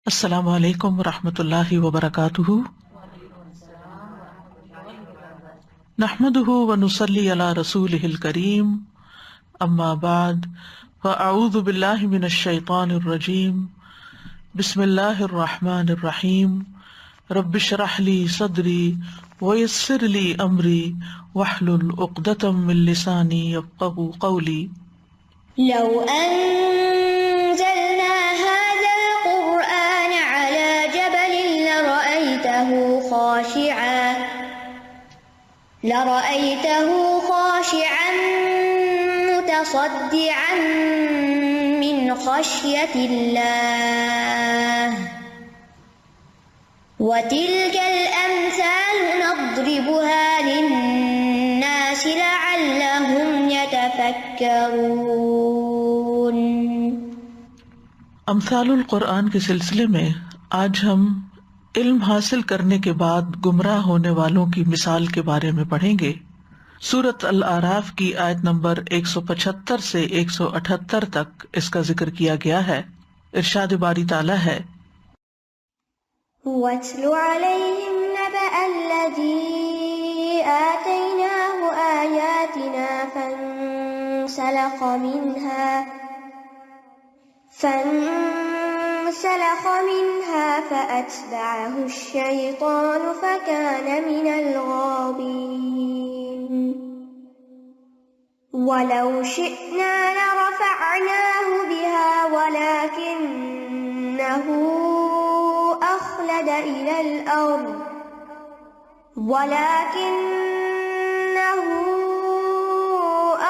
السلام علیکم ورحمۃ اللہ وبرکاتہ۔ نحمده ونصلی علی رسولہ الکریم، اما بعد فاعوذ باللہ من الشیطان الرجیم، بسم اللہ الرحمن الرحیم۔ رب اشرح لی صدری ویسر لی امری واحلل عقدۃ من لسانی یفقهوا قولی۔ لو أنزلنا هذا القرآن على جبل لرأيته خاشعا متصدعا من خشية الله وتلك الأمثال نضربها للناس لعلهم يتفكرون۔ امثال القرآن کے سلسلے میں آج ہم علم حاصل کرنے کے بعد گمراہ ہونے والوں کی مثال کے بارے میں پڑھیں گے۔ سورۃ الاعراف کی آیت نمبر 175 سے 178 تک اس کا ذکر کیا گیا ہے۔ ارشاد باری تعالیٰ ہے، وَاتْلُ عَلَيْهِمْ نَبَأَ الَّذِي آتَيْنَاهُ آيَاتِنَا فانسلخ منها فأتبعه الشيطان فكان من الغاوين ولو شئنا لرفعناه بها ولكنه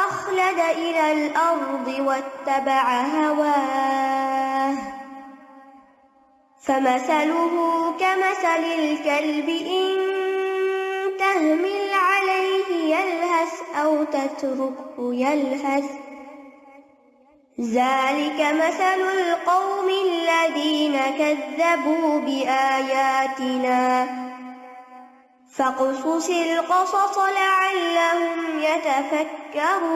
أخلد إلى الأرض واتبع هواه فمثله كمثل الكلب إن تهمل عليه يلهث أو تتركه يلهث ذلك مثل القوم الذين كذبوا بآياتنا فاقصص القصص لعلهم يتفكرون۔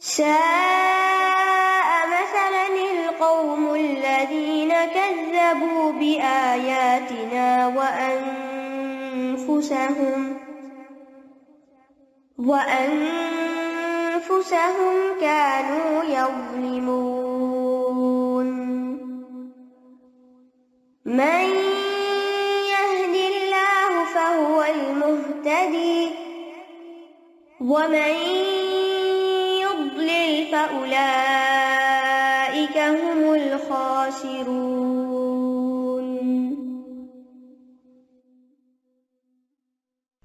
ساء مثلا القوم الذين كذبوا بآياتنا وأنفسهم كانوا يظلمون۔ من يهد الله فهو المهتدي ومن يضلل فأولئك هم الخاسرون۔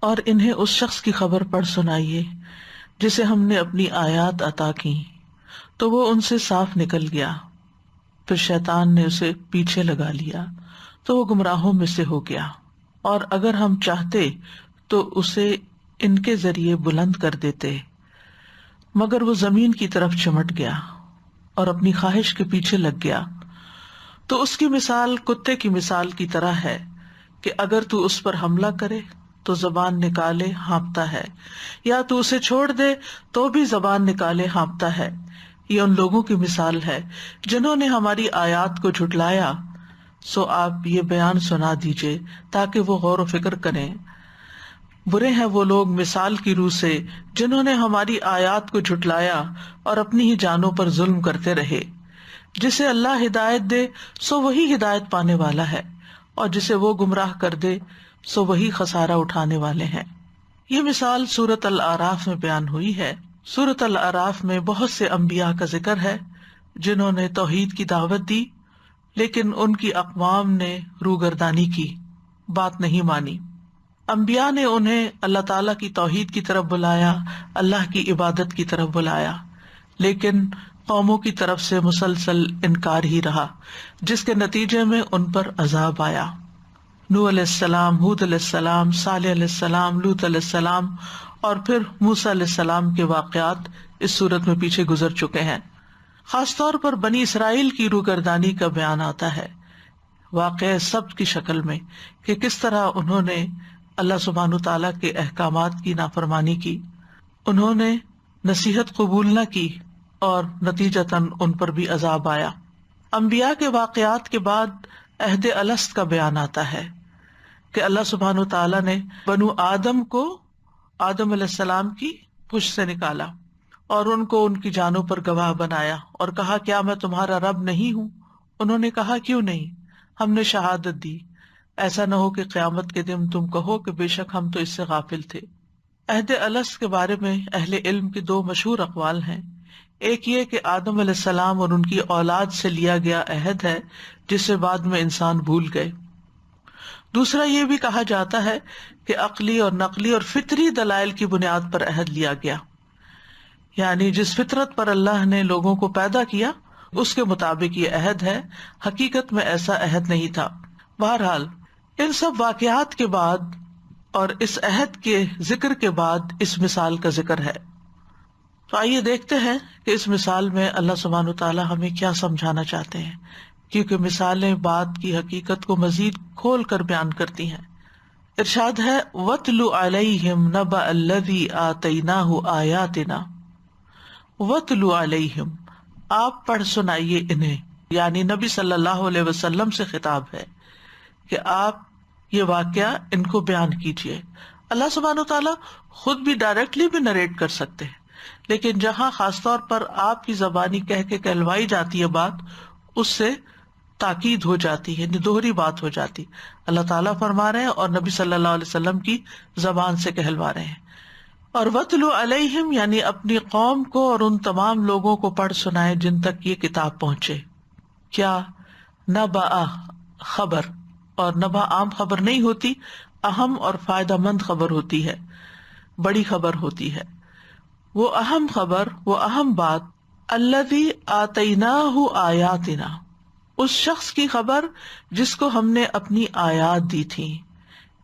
اور انہیں اس شخص کی خبر پڑھ سنائیے جسے ہم نے اپنی آیات عطا کی تو وہ ان سے صاف نکل گیا، پھر شیطان نے اسے پیچھے لگا لیا تو وہ گمراہوں میں سے ہو گیا، اور اگر ہم چاہتے تو اسے ان کے ذریعے بلند کر دیتے، مگر وہ زمین کی طرف چمٹ گیا اور اپنی خواہش کے پیچھے لگ گیا، تو اس کی مثال کتے کی مثال کی طرح ہے کہ اگر تو اس پر حملہ کرے تو زبان نکالے ہانپتا ہے، یا تو اسے چھوڑ دے تو بھی زبان نکالے ہانپتا ہے۔ یہ ان لوگوں کی مثال ہے جنہوں نے ہماری آیات کو جھٹلایا، سو آپ یہ بیان سنا دیجئے تاکہ وہ غور و فکر کریں۔ برے ہیں وہ لوگ مثال کی روح سے جنہوں نے ہماری آیات کو جھٹلایا اور اپنی ہی جانوں پر ظلم کرتے رہے۔ جسے اللہ ہدایت دے سو وہی ہدایت پانے والا ہے، اور جسے وہ گمراہ کر دے سو وہی خسارہ اٹھانے والے ہیں۔ یہ مثال سورۃ الاعراف میں بیان ہوئی ہے۔ سورۃ الاعراف میں بہت سے انبیاء کا ذکر ہے جنہوں نے توحید کی دعوت دی، لیکن ان کی اقوام نے روگردانی کی، بات نہیں مانی۔ انبیاء نے انہیں اللہ تعالیٰ کی توحید کی طرف بلایا، اللہ کی عبادت کی طرف بلایا، لیکن قوموں کی طرف سے مسلسل انکار ہی رہا، جس کے نتیجے میں ان پر عذاب آیا۔ نوح علیہ السلام، ہود علیہ السلام، صالح علیہ السلام، لوط علیہ السلام اور پھر موسیٰ علیہ السلام کے واقعات اس صورت میں پیچھے گزر چکے ہیں۔ خاص طور پر بنی اسرائیل کی روگردانی کا بیان آتا ہے، واقعہ سبت کی شکل میں، کہ کس طرح انہوں نے اللہ سبحانہ تعالیٰ کے احکامات کی نافرمانی کی، انہوں نے نصیحت قبول نہ کی اور نتیجتاً ان پر بھی عذاب آیا۔ انبیاء کے واقعات کے بعد عہد الست کا بیان آتا ہے کہ اللہ سبحانہ تعالیٰ نے بنو آدم کو آدم علیہ السلام کی پشت سے نکالا اور ان کو ان کی جانوں پر گواہ بنایا اور کہا کیا میں تمہارا رب نہیں ہوں؟ انہوں نے کہا کیوں نہیں، ہم نے شہادت دی، ایسا نہ ہو کہ قیامت کے دن تم کہو کہ بے شک ہم تو اس سے غافل تھے۔ عہد الست کے بارے میں اہل علم کے دو مشہور اقوال ہیں۔ ایک یہ کہ آدم علیہ السلام اور ان کی اولاد سے لیا گیا عہد ہے جسے بعد میں انسان بھول گئے۔ دوسرا یہ بھی کہا جاتا ہے کہ عقلی اور نقلی اور فطری دلائل کی بنیاد پر عہد لیا گیا، یعنی جس فطرت پر اللہ نے لوگوں کو پیدا کیا اس کے مطابق یہ عہد ہے، حقیقت میں ایسا عہد نہیں تھا۔ بہرحال ان سب واقعات کے بعد اور اس عہد کے ذکر کے بعد اس مثال کا ذکر ہے۔ تو آئیے دیکھتے ہیں کہ اس مثال میں اللہ سبحانہ تعالیٰ ہمیں کیا سمجھانا چاہتے ہیں، کیونکہ مثالیں بات کی حقیقت کو مزید کھول کر بیان کرتی ہیں۔ ارشاد ہے وَاتْلُ عَلَيْهِمْ نَبَأَ الَّذِي آتَيْنَاهُ آيَاتِنَا۔ وَاتْلُ عَلَيْهِمْ، آپ پڑھ سنائیے انہیں، یعنی نبی صلی اللہ علیہ وسلم سے خطاب ہے کہ آپ یہ واقعہ ان کو بیان کیجیے۔ اللہ سبحانہ تعالیٰ خود بھی ڈائریکٹلی بھی نریٹ کر سکتے ہیں، لیکن جہاں خاص طور پر آپ کی زبانی کہہ کے کہلوائی جاتی ہے بات، اس سے تاکید ہو جاتی ہے، دوہری بات ہو جاتی۔ اللہ تعالیٰ فرما رہے ہیں اور نبی صلی اللہ علیہ وسلم کی زبان سے کہلوا رہے ہیں۔ اور وَاتْلُ عَلَيْهِمْ یعنی اپنی قوم کو اور ان تمام لوگوں کو پڑھ سنائے جن تک یہ کتاب پہنچے۔ کیا؟ نبأ، خبر، اور نبأ عام خبر نہیں ہوتی، اہم اور فائدہ مند خبر ہوتی ہے، بڑی خبر ہوتی ہے۔ وہ اہم خبر، وہ اہم بات، الذی آتیناہ آیاتنا، اس شخص کی خبر جس کو ہم نے اپنی آیات دی تھی،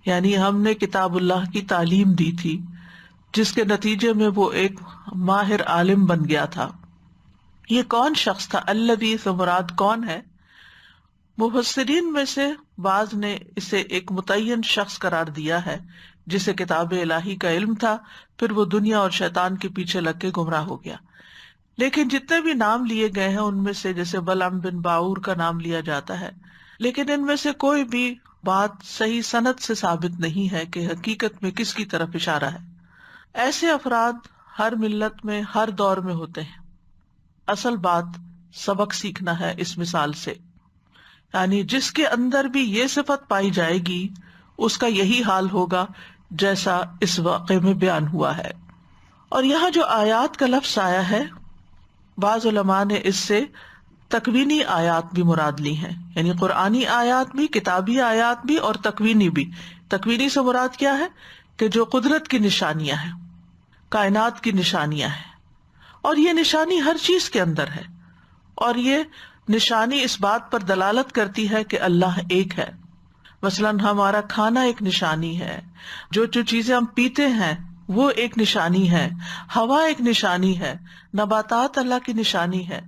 یعنی ہم نے کتاب اللہ کی تعلیم دی تھی، جس کے نتیجے میں وہ ایک ماہر عالم بن گیا تھا۔ یہ کون شخص تھا؟ الذی سے مراد کون ہے؟ مفسرین میں سے بعض نے اسے ایک متعین شخص قرار دیا ہے جسے کتاب الہی کا علم تھا، پھر وہ دنیا اور شیطان کے پیچھے لگ کے گمراہ ہو گیا۔ لیکن جتنے بھی نام لیے گئے ہیں ان میں سے جیسے بلعم بن باور کا نام لیا جاتا ہے، لیکن ان میں سے کوئی بھی بات صحیح سند سے ثابت نہیں ہے کہ حقیقت میں کس کی طرف اشارہ ہے۔ ایسے افراد ہر ملت میں ہر دور میں ہوتے ہیں۔ اصل بات سبق سیکھنا ہے اس مثال سے، یعنی جس کے اندر بھی یہ صفت پائی جائے گی اس کا یہی حال ہوگا جیسا اس واقعے میں بیان ہوا ہے۔ اور یہاں جو آیات کا لفظ آیا ہے، بعض علماء نے اس سے تکوینی آیات بھی مراد لی ہیں، یعنی قرآنی آیات بھی، کتابی آیات بھی اور تکوینی بھی۔ تکوینی سے مراد کیا ہے کہ جو قدرت کی نشانیاں ہیں، کائنات کی نشانیاں ہیں، اور یہ نشانی ہر چیز کے اندر ہے، اور یہ نشانی اس بات پر دلالت کرتی ہے کہ اللہ ایک ہے۔ مثلاً ہمارا کھانا ایک نشانی ہے، جو چیزیں ہم پیتے ہیں وہ ایک نشانی ہے، ہوا ایک نشانی ہے، نباتات اللہ کی نشانی ہے،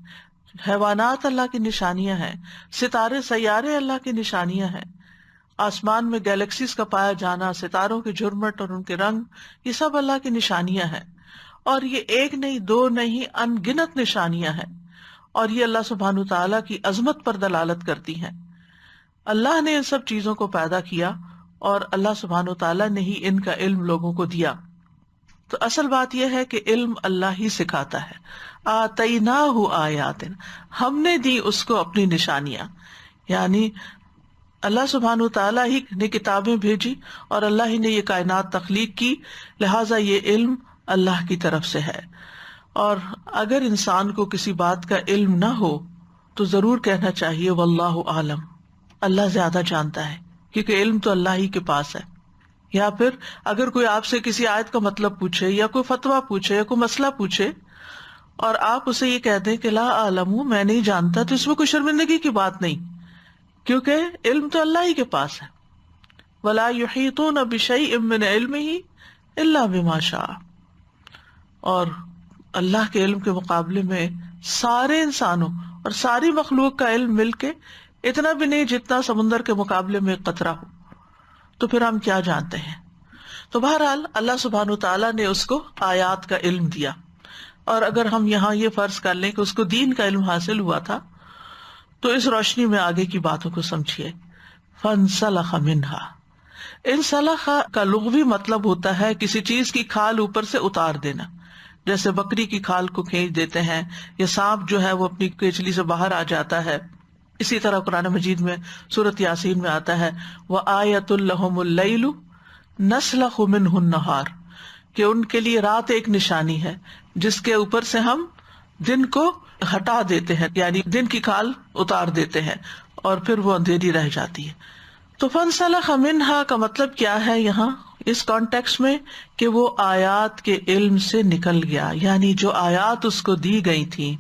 حیوانات اللہ کی نشانیاں ہیں، ستارے سیارے اللہ کی نشانیاں ہیں، آسمان میں گیلیکسیز کا پایا جانا، ستاروں کے جھرمٹ اور ان کے رنگ، یہ سب اللہ کی نشانیاں ہیں، اور یہ ایک نہیں، دو نہیں، ان گنت نشانیاں ہیں، اور یہ اللہ سبحانہ تعالیٰ کی عظمت پر دلالت کرتی ہیں۔ اللہ نے ان سب چیزوں کو پیدا کیا اور اللہ سبحانہ تعالیٰ نے ہی ان کا علم لوگوں کو دیا۔ تو اصل بات یہ ہے کہ علم اللہ ہی سکھاتا ہے۔ آتیناہ آیاتنا، ہم نے دی اس کو اپنی نشانیاں، یعنی اللہ سبحانہ تعالیٰ ہی نے کتابیں بھیجی اور اللہ ہی نے یہ کائنات تخلیق کی، لہٰذا یہ علم اللہ کی طرف سے ہے۔ اور اگر انسان کو کسی بات کا علم نہ ہو تو ضرور کہنا چاہیے واللہ عالم، اللہ زیادہ جانتا ہے، کیونکہ علم تو اللہ ہی کے پاس ہے۔ یا پھر اگر کوئی آپ سے کسی آیت کا مطلب پوچھے یا کوئی فتویٰ پوچھے یا کوئی مسئلہ پوچھے اور آپ اسے یہ کہہ دیں کہ لا اعلم، میں نہیں جانتا، تو اس میں کوئی شرمندگی کی بات نہیں، کیونکہ علم تو اللہ ہی کے پاس ہے۔ ولا یحیطون بشیء من علمہ الا بما شاء، اور اللہ کے علم کے مقابلے میں سارے انسانوں اور ساری مخلوق کا علم مل کے اتنا بھی نہیں جتنا سمندر کے مقابلے میں ایک قطرہ ہو، تو پھر ہم کیا جانتے ہیں۔ تو بہرحال اللہ سبحانہ تعالیٰ نے اس کو آیات کا علم دیا، اور اگر ہم یہاں یہ فرض کر لیں کہ اس کو دین کا علم حاصل ہوا تھا، تو اس روشنی میں آگے کی باتوں کو سمجھیے. فانسلخ منہا، انسلخ کا لغوی مطلب ہوتا ہے کسی چیز کی کھال اوپر سے اتار دینا، جیسے بکری کی کھال کو کھینچ دیتے ہیں، یا سانپ جو ہے وہ اپنی کیچلی سے باہر آ جاتا ہے. اسی طرح قرآن مجید میں سورۃ یاسین میں آتا ہے وَآیَةٌ لَهُمُ اللَّیلُ نَسْلَخُ مِنْهُ النَّہَارَ، کہ ان کے لیے رات ایک نشانی ہے جس کے اوپر سے ہم دن کو ہٹا دیتے ہیں، یعنی دن کی کھال اتار دیتے ہیں اور پھر وہ اندھیری رہ جاتی ہے. تو فانسلخ منہا کا مطلب کیا ہے یہاں اس کانٹیکس میں، کہ وہ آیات کے علم سے نکل گیا، یعنی جو آیات اس کو دی گئی تھی،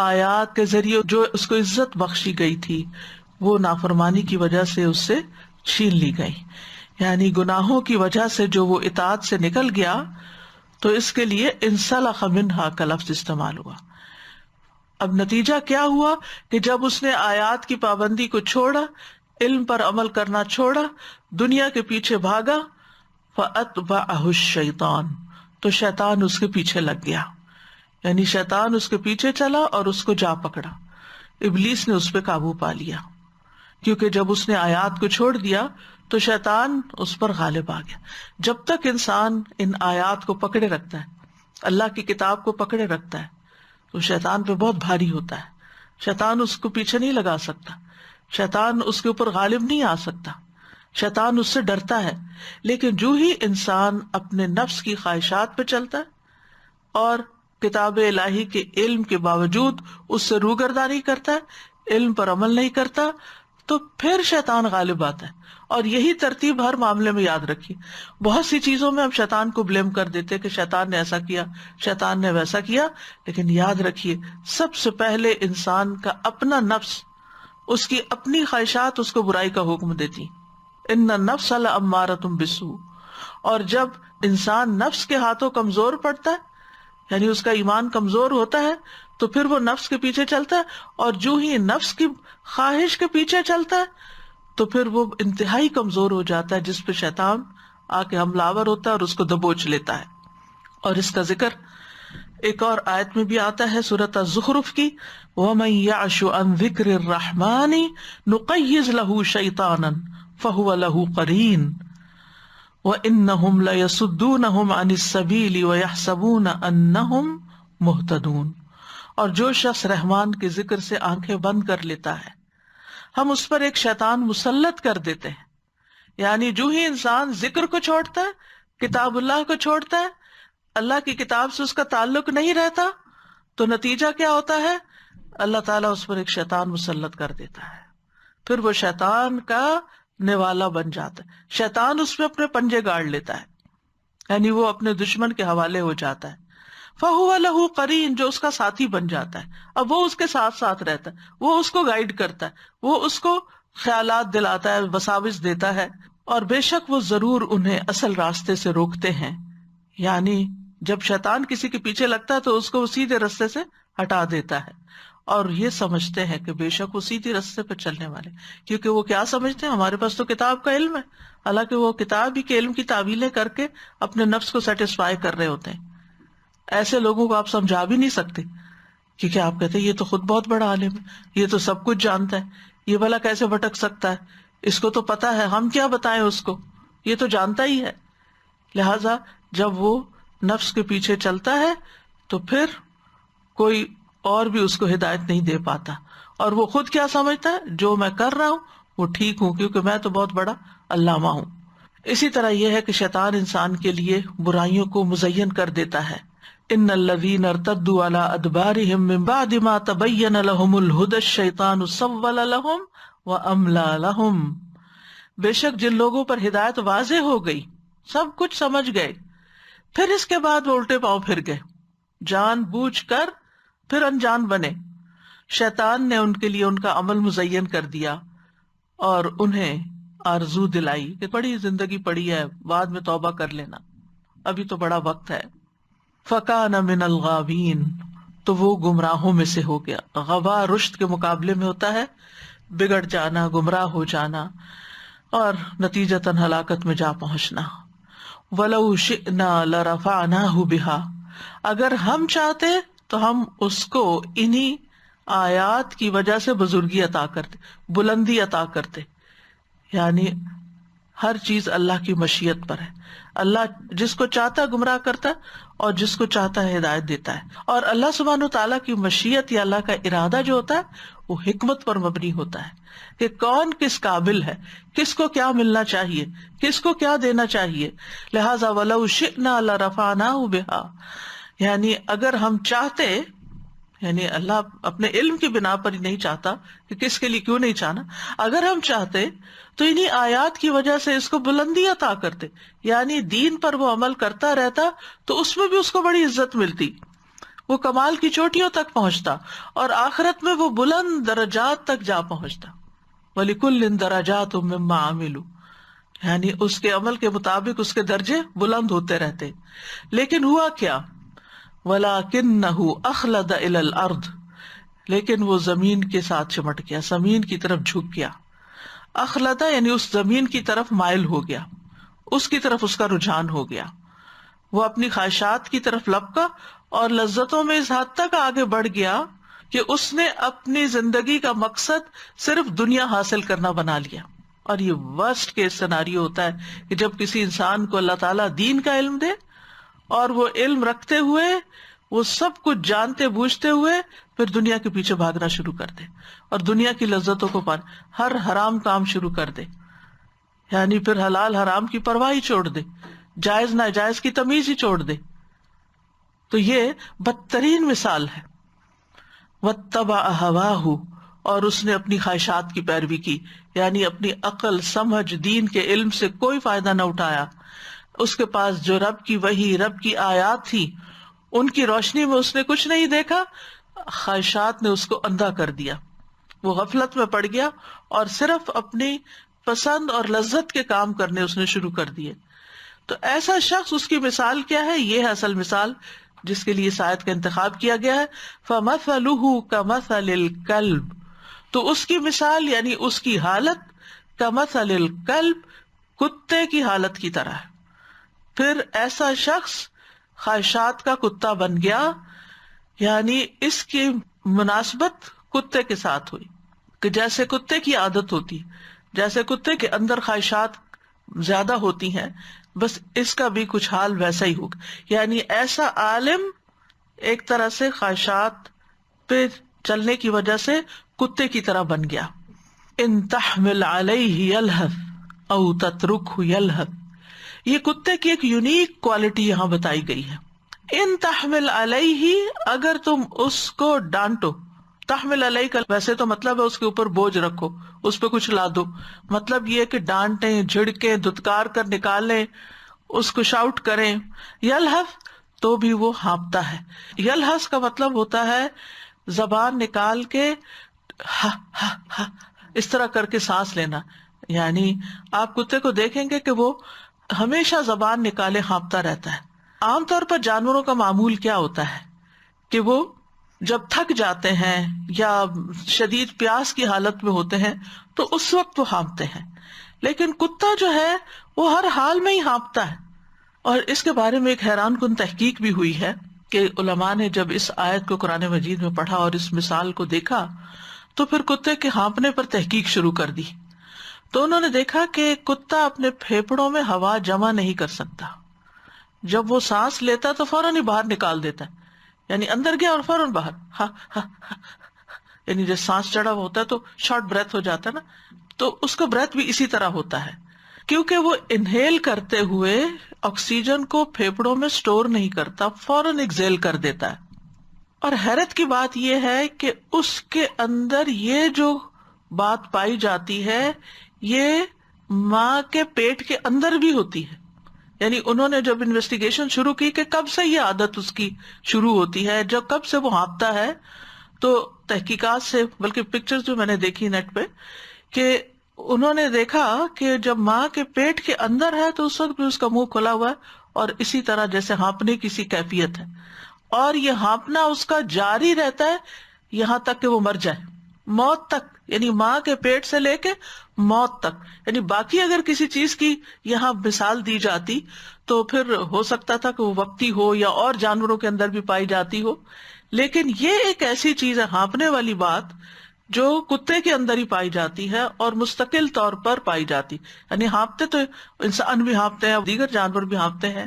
آیات کے ذریعے جو اس کو عزت بخشی گئی تھی، وہ نافرمانی کی وجہ سے اس سے چھین لی گئی. یعنی گناہوں کی وجہ سے جو وہ اطاعت سے نکل گیا، تو اس کے لیے انسلخ منہا کا لفظ استعمال ہوا. اب نتیجہ کیا ہوا کہ جب اس نے آیات کی پابندی کو چھوڑا، علم پر عمل کرنا چھوڑا، دنیا کے پیچھے بھاگا، فَأَتْبَعَهُ الشَّيْطَانُ، تو شیطان اس کے پیچھے لگ گیا، یعنی شیطان اس کے پیچھے چلا اور اس کو جا پکڑا. ابلیس نے اس پہ قابو پا لیا، کیونکہ جب اس نے آیات کو چھوڑ دیا تو شیطان اس پر غالب آ گیا. جب تک انسان ان آیات کو پکڑے رکھتا ہے، اللہ کی کتاب کو پکڑے رکھتا ہے، تو شیطان پہ بہت بھاری ہوتا ہے. شیطان اس کو پیچھے نہیں لگا سکتا، شیطان اس کے اوپر غالب نہیں آ سکتا، شیطان اس سے ڈرتا ہے. لیکن جو ہی انسان اپنے نفس کی خواہشات پہ چلتا ہے اور کتاب الہی کے علم کے باوجود اس سے روگردانی کرتا ہے، علم پر عمل نہیں کرتا، تو پھر شیطان غالب آتا ہے. اور یہی ترتیب ہر معاملے میں یاد رکھیے. بہت سی چیزوں میں ہم شیطان کو بلیم کر دیتے کہ شیطان نے ایسا کیا، شیطان نے ویسا کیا، لیکن یاد رکھیے سب سے پہلے انسان کا اپنا نفس، اس کی اپنی خواہشات اس کو برائی کا حکم دیتی. ان النفس لامارۃ بالسوء. اور جب انسان نفس کے ہاتھوں کمزور پڑتا ہے، یعنی اس کا ایمان کمزور ہوتا ہے، تو پھر وہ نفس کے پیچھے چلتا ہے، اور جو ہی نفس کی خواہش کے پیچھے چلتا ہے تو پھر وہ انتہائی کمزور ہو جاتا ہے، جس پہ شیطان آ کے حملہ آور ہوتا ہے اور اس کو دبوچ لیتا ہے. اور اس کا ذکر ایک اور آیت میں بھی آتا ہے سورۃ الزخرف کی، وَمَن يَعْشُ عَن ذِكْرِ الرَّحْمَنِ نُقَيِّضْ لَهُ شَيْطَانًا فَهُوَ لَهُ قَرِينٌ وَإِنَّهُمْ لَيَصُدُّونَهُمْ عَنِ السَّبِيلِ وَيَحْسَبُونَ أَنَّهُمْ مُهْتَدُونَ. اور جو شخص رحمان کے ذکر سے آنکھیں بند کر لیتا ہے، ہم اس پر ایک شیطان مسلط کر دیتے ہیں. یعنی جو ہی انسان ذکر کو چھوڑتا ہے، کتاب اللہ کو چھوڑتا ہے، اللہ کی کتاب سے اس کا تعلق نہیں رہتا، تو نتیجہ کیا ہوتا ہے؟ اللہ تعالیٰ اس پر ایک شیطان مسلط کر دیتا ہے. پھر وہ شیطان کا نوالا بن جاتا ہے، شیطان اس پہ اپنے پنجے گاڑ لیتا ہے، یعنی وہ اپنے دشمن کے حوالے ہو جاتا ہے. فَهُوَ لَهُ قَرِينٌ، جو اس کا ساتھی بن جاتا ہے. اب وہ اس کے ساتھ ساتھ رہتا ہے، وہ اس کو گائیڈ کرتا ہے، وہ اس کو خیالات دلاتا ہے، وساوس دیتا ہے، اور بے شک وہ ضرور انہیں اصل راستے سے روکتے ہیں. یعنی جب شیطان کسی کے پیچھے لگتا ہے تو اس کو وہ سیدھے راستے سے ہٹا دیتا ہے، اور یہ سمجھتے ہیں کہ بے شک وہ سیدھے راستے پہ چلنے والے، کیونکہ وہ کیا سمجھتے ہیں، ہمارے پاس تو کتاب کا علم ہے. حالانکہ وہ کتاب ہی کے علم کی تعویلیں کر کے اپنے نفس کو سیٹسفائی کر رہے ہوتے ہیں. ایسے لوگوں کو آپ سمجھا بھی نہیں سکتے، کیونکہ آپ کہتے ہیں یہ تو خود بہت بڑا عالم ہے، یہ تو سب کچھ جانتا ہے، یہ بھلا کیسے بھٹک سکتا ہے، اس کو تو پتا ہے، ہم کیا بتائیں اس کو، یہ تو جانتا ہی ہے. لہذا جب وہ نفس کے پیچھے چلتا ہے تو پھر کوئی اور بھی اس کو ہدایت نہیں دے پاتا، اور وہ خود کیا سمجھتا ہے، جو میں کر رہا ہوں وہ ٹھیک ہوں کیونکہ میں تو بہت بڑا علامہ ہوں. اسی طرح یہ ہے کہ شیطان انسان کے لیے برائیوں کو مزین کر دیتا ہے. ان الذین ارتدوا علی ادبارہم من بعد ما تبین لہم الہدی الشیطان سول لہم واملی لہم. بے شک جن لوگوں پر ہدایت واضح ہو گئی، سب کچھ سمجھ گئے، پھر اس کے بعد وہ الٹے پاؤں پھر گئے، جان بوجھ کر پھر انجان بنے. شیطان نے ان کے لیے ان کا عمل مزین کر دیا اور انہیں آرزو دلائی کہ بڑی زندگی پڑی ہے، بعد میں توبہ کر لینا، ابھی تو بڑا وقت ہے. فَكَانَ مِنَ الْغَاوِينَ، تو وہ گمراہوں میں سے ہو گیا. غوا رشد کے مقابلے میں ہوتا ہے بگڑ جانا، گمراہ ہو جانا اور نتیجتاً ہلاکت میں جا پہنچنا. وَلَوْ شِئْنَا لَرَفَعْنَاهُ بِهَا، اگر ہم چاہتے تو ہم اس کو انہی آیات کی وجہ سے بزرگی عطا کرتے، بلندی عطا کرتے. یعنی ہر چیز اللہ کی مشیت پر ہے. اللہ جس کو چاہتا ہے گمراہ کرتا ہے اور جس کو چاہتا ہے ہدایت دیتا ہے. اور اللہ سبحانہ تعالیٰ کی مشیت یا اللہ کا ارادہ جو ہوتا ہے وہ حکمت پر مبنی ہوتا ہے کہ کون کس قابل ہے، کس کو کیا ملنا چاہیے، کس کو کیا دینا چاہیے. لہذا وَلَوْ شِئْنَا لَرَفَعْنَاهُ بِهَا، یعنی اگر ہم چاہتے، یعنی اللہ اپنے علم کی بنا پر ہی نہیں چاہتا کہ کس کے لیے کیوں نہیں چاہنا، اگر ہم چاہتے تو انہی آیات کی وجہ سے اس کو بلندی عطا کرتے، یعنی دین پر وہ عمل کرتا رہتا تو اس میں بھی اس کو بڑی عزت ملتی، وہ کمال کی چوٹیوں تک پہنچتا اور آخرت میں وہ بلند درجات تک جا پہنچتا. وَلِكُلٍّ دَرَجَاتٌ مِّمَّا عَمِلُوا، یعنی اس کے عمل کے مطابق اس کے درجے بلند ہوتے رہتے. لیکن ہوا کیا؟ وَلَكِنَّهُ أَخْلَدَ إِلَى الْأَرْضِ، لیکن وہ زمین کے ساتھ چمٹ گیا، زمین کی طرف جھک گیا. اخلدہ یعنی اس زمین کی طرف مائل ہو گیا، اس کی طرف اس کا رجحان ہو گیا. وہ اپنی خواہشات کی طرف لپکا اور لذتوں میں اس حد تک آگے بڑھ گیا کہ اس نے اپنی زندگی کا مقصد صرف دنیا حاصل کرنا بنا لیا. اور یہ ورسٹ کیس سیناریو ہوتا ہے کہ جب کسی انسان کو اللہ تعالیٰ دین کا علم دے اور وہ علم رکھتے ہوئے، وہ سب کچھ جانتے بوجھتے ہوئے پھر دنیا کے پیچھے بھاگنا شروع کر دے اور دنیا کی لذتوں کو ہر حرام کام شروع کر دے، یعنی پھر حلال حرام کی پرواہ ہی چھوڑ دے، جائز ناجائز کی تمیز ہی چھوڑ دے. تو یہ بدترین مثال ہے. وَاتَّبَعَ هَوَاهُ، اور اس نے اپنی خواہشات کی پیروی کی، یعنی اپنی عقل سمجھ دین کے علم سے کوئی فائدہ نہ اٹھایا. اس کے پاس جو رب کی وحی، رب کی آیات تھی، ان کی روشنی میں اس نے کچھ نہیں دیکھا، خواہشات نے اس کو اندھا کر دیا. وہ غفلت میں پڑ گیا اور صرف اپنی پسند اور لذت کے کام کرنے اس نے شروع کر دیے. تو ایسا شخص، اس کی مثال کیا ہے؟ یہ ہے اصل مثال جس کے لیے اس آیت کا انتخاب کیا گیا ہے. فَمَثَلُهُ كَمَثَلِ الْكَلْبِ، تو اس کی مثال یعنی اس کی حالت كَمَثَلِ الْكَلْبِ، کتے کی حالت کی طرح ہے. پھر ایسا شخص خواہشات کا کتا بن گیا، یعنی اس کی مناسبت کتے کے ساتھ ہوئی کہ جیسے کتے کی عادت ہوتی، جیسے کتے کے اندر خواہشات زیادہ ہوتی ہیں، بس اس کا بھی کچھ حال ویسا ہی ہوگا. یعنی ایسا عالم ایک طرح سے خواہشات پہ چلنے کی وجہ سے کتے کی طرح بن گیا. ان تحمل علیہ یلہث او تترکہ یلہث، یہ کتے کی ایک یونیک کوالٹی یہاں بتائی گئی ہے. ان تحمل علیہ، اگر تم اس کو ڈانٹو. تحمل علیہ کا ویسے تو مطلب ہے اس کے اوپر بوجھ رکھو، اس پہ کچھ لا دو. مطلب یہ کہ ڈانٹیں، جھڑکیں، دھتکار کر نکالیں، اس کو شاؤٹ کریں. یلہث تو بھی وہ ہانپتا ہے. یلہث کا مطلب ہوتا ہے زبان نکال کے ہا ہا ہا اس طرح کر کے سانس لینا. یعنی آپ کتے کو دیکھیں گے کہ وہ ہمیشہ زبان نکالے ہانپتا رہتا ہے. عام طور پر جانوروں کا معمول کیا ہوتا ہے کہ وہ جب تھک جاتے ہیں یا شدید پیاس کی حالت میں ہوتے ہیں تو اس وقت وہ ہانپتے ہیں، لیکن کتا جو ہے وہ ہر حال میں ہی ہانپتا ہے. اور اس کے بارے میں ایک حیران کن تحقیق بھی ہوئی ہے کہ علماء نے جب اس آیت کو قرآن مجید میں پڑھا اور اس مثال کو دیکھا تو پھر کتے کے ہانپنے پر تحقیق شروع کر دی. تو انہوں نے دیکھا کہ کتا اپنے پھیپڑوں میں ہوا جمع نہیں کر سکتا. جب وہ سانس لیتا تو فوراً ہی باہر نکال دیتا ہے، یعنی اندر گیا اور فوراً باہر. ہاں ہاں، یعنی جب سانس چڑھا ہوا ہوتا ہے تو شارٹ بریتھ ہو جاتا ہے نا، تو اس کا بریتھ بھی اسی طرح ہوتا ہے، کیونکہ وہ انہیل کرتے ہوئے آکسیجن کو پھیپڑوں میں سٹور نہیں کرتا، فوراً ایکزیل کر دیتا ہے. اور حیرت کی بات یہ ہے کہ اس کے اندر یہ جو بات پائی جاتی ہے یہ ماں کے پیٹ کے اندر بھی ہوتی ہے. یعنی انہوں نے جب انویسٹیگیشن شروع کی کہ کب سے یہ عادت اس کی شروع ہوتی ہے، جب کب سے وہ ہانپتا ہے، تو تحقیقات سے، بلکہ پکچرز جو میں نے دیکھی نیٹ پہ، کہ انہوں نے دیکھا کہ جب ماں کے پیٹ کے اندر ہے تو اس وقت بھی اس کا منہ کھلا ہوا ہے اور اسی طرح جیسے ہانپنے کی سی کیفیت ہے، اور یہ ہانپنا اس کا جاری رہتا ہے یہاں تک کہ وہ مر جائے، موت تک. یعنی ماں کے پیٹ سے لے کے موت تک. یعنی باقی اگر کسی چیز کی یہاں مثال دی جاتی تو پھر ہو سکتا تھا کہ وہ وقتی ہو یا اور جانوروں کے اندر بھی پائی جاتی ہو، لیکن یہ ایک ایسی چیز ہے ہانپنے والی بات جو کتے کے اندر ہی پائی جاتی ہے اور مستقل طور پر پائی جاتی، یعنی ہانپتے تو انسان بھی ہانپتے ہیں، دیگر جانور بھی ہانپتے ہیں،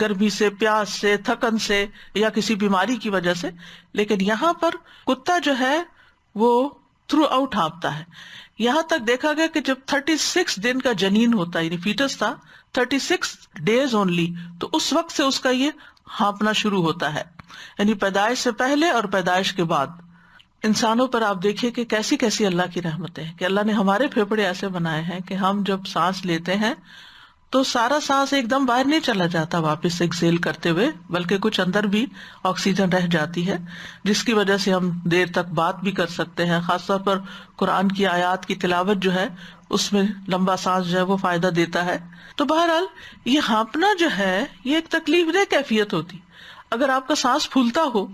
گرمی سے، پیاس سے، تھکن سے یا کسی بیماری کی وجہ سے، لیکن یہاں پر کتا جو ہے وہ تھرو آؤٹ ہانپتا ہے. یہاں تک دیکھا گیا کہ جب 36 دن کا جنین ہوتا ہے، یعنی فیٹس تھا 36 days اونلی، تو اس وقت سے اس کا یہ ہانپنا شروع ہوتا ہے، یعنی پیدائش سے پہلے اور پیدائش کے بعد. انسانوں پر آپ دیکھیے کہ کیسی کیسی اللہ کی رحمتیں ہیں، کہ اللہ نے ہمارے پھیپھڑے ایسے بنائے ہیں کہ ہم جب سانس لیتے ہیں تو سارا سانس ایک دم باہر نہیں چلا جاتا واپس ایکسیل کرتے ہوئے، بلکہ کچھ اندر بھی آکسیجن رہ جاتی ہے، جس کی وجہ سے ہم دیر تک بات بھی کر سکتے ہیں. خاص طور پر قرآن کی آیات کی تلاوت جو ہے اس میں لمبا سانس جو ہے وہ فائدہ دیتا ہے. تو بہرحال یہ ہانپنا جو ہے یہ ایک تکلیف دہ کیفیت ہوتی. اگر آپ کا سانس پھولتا ہو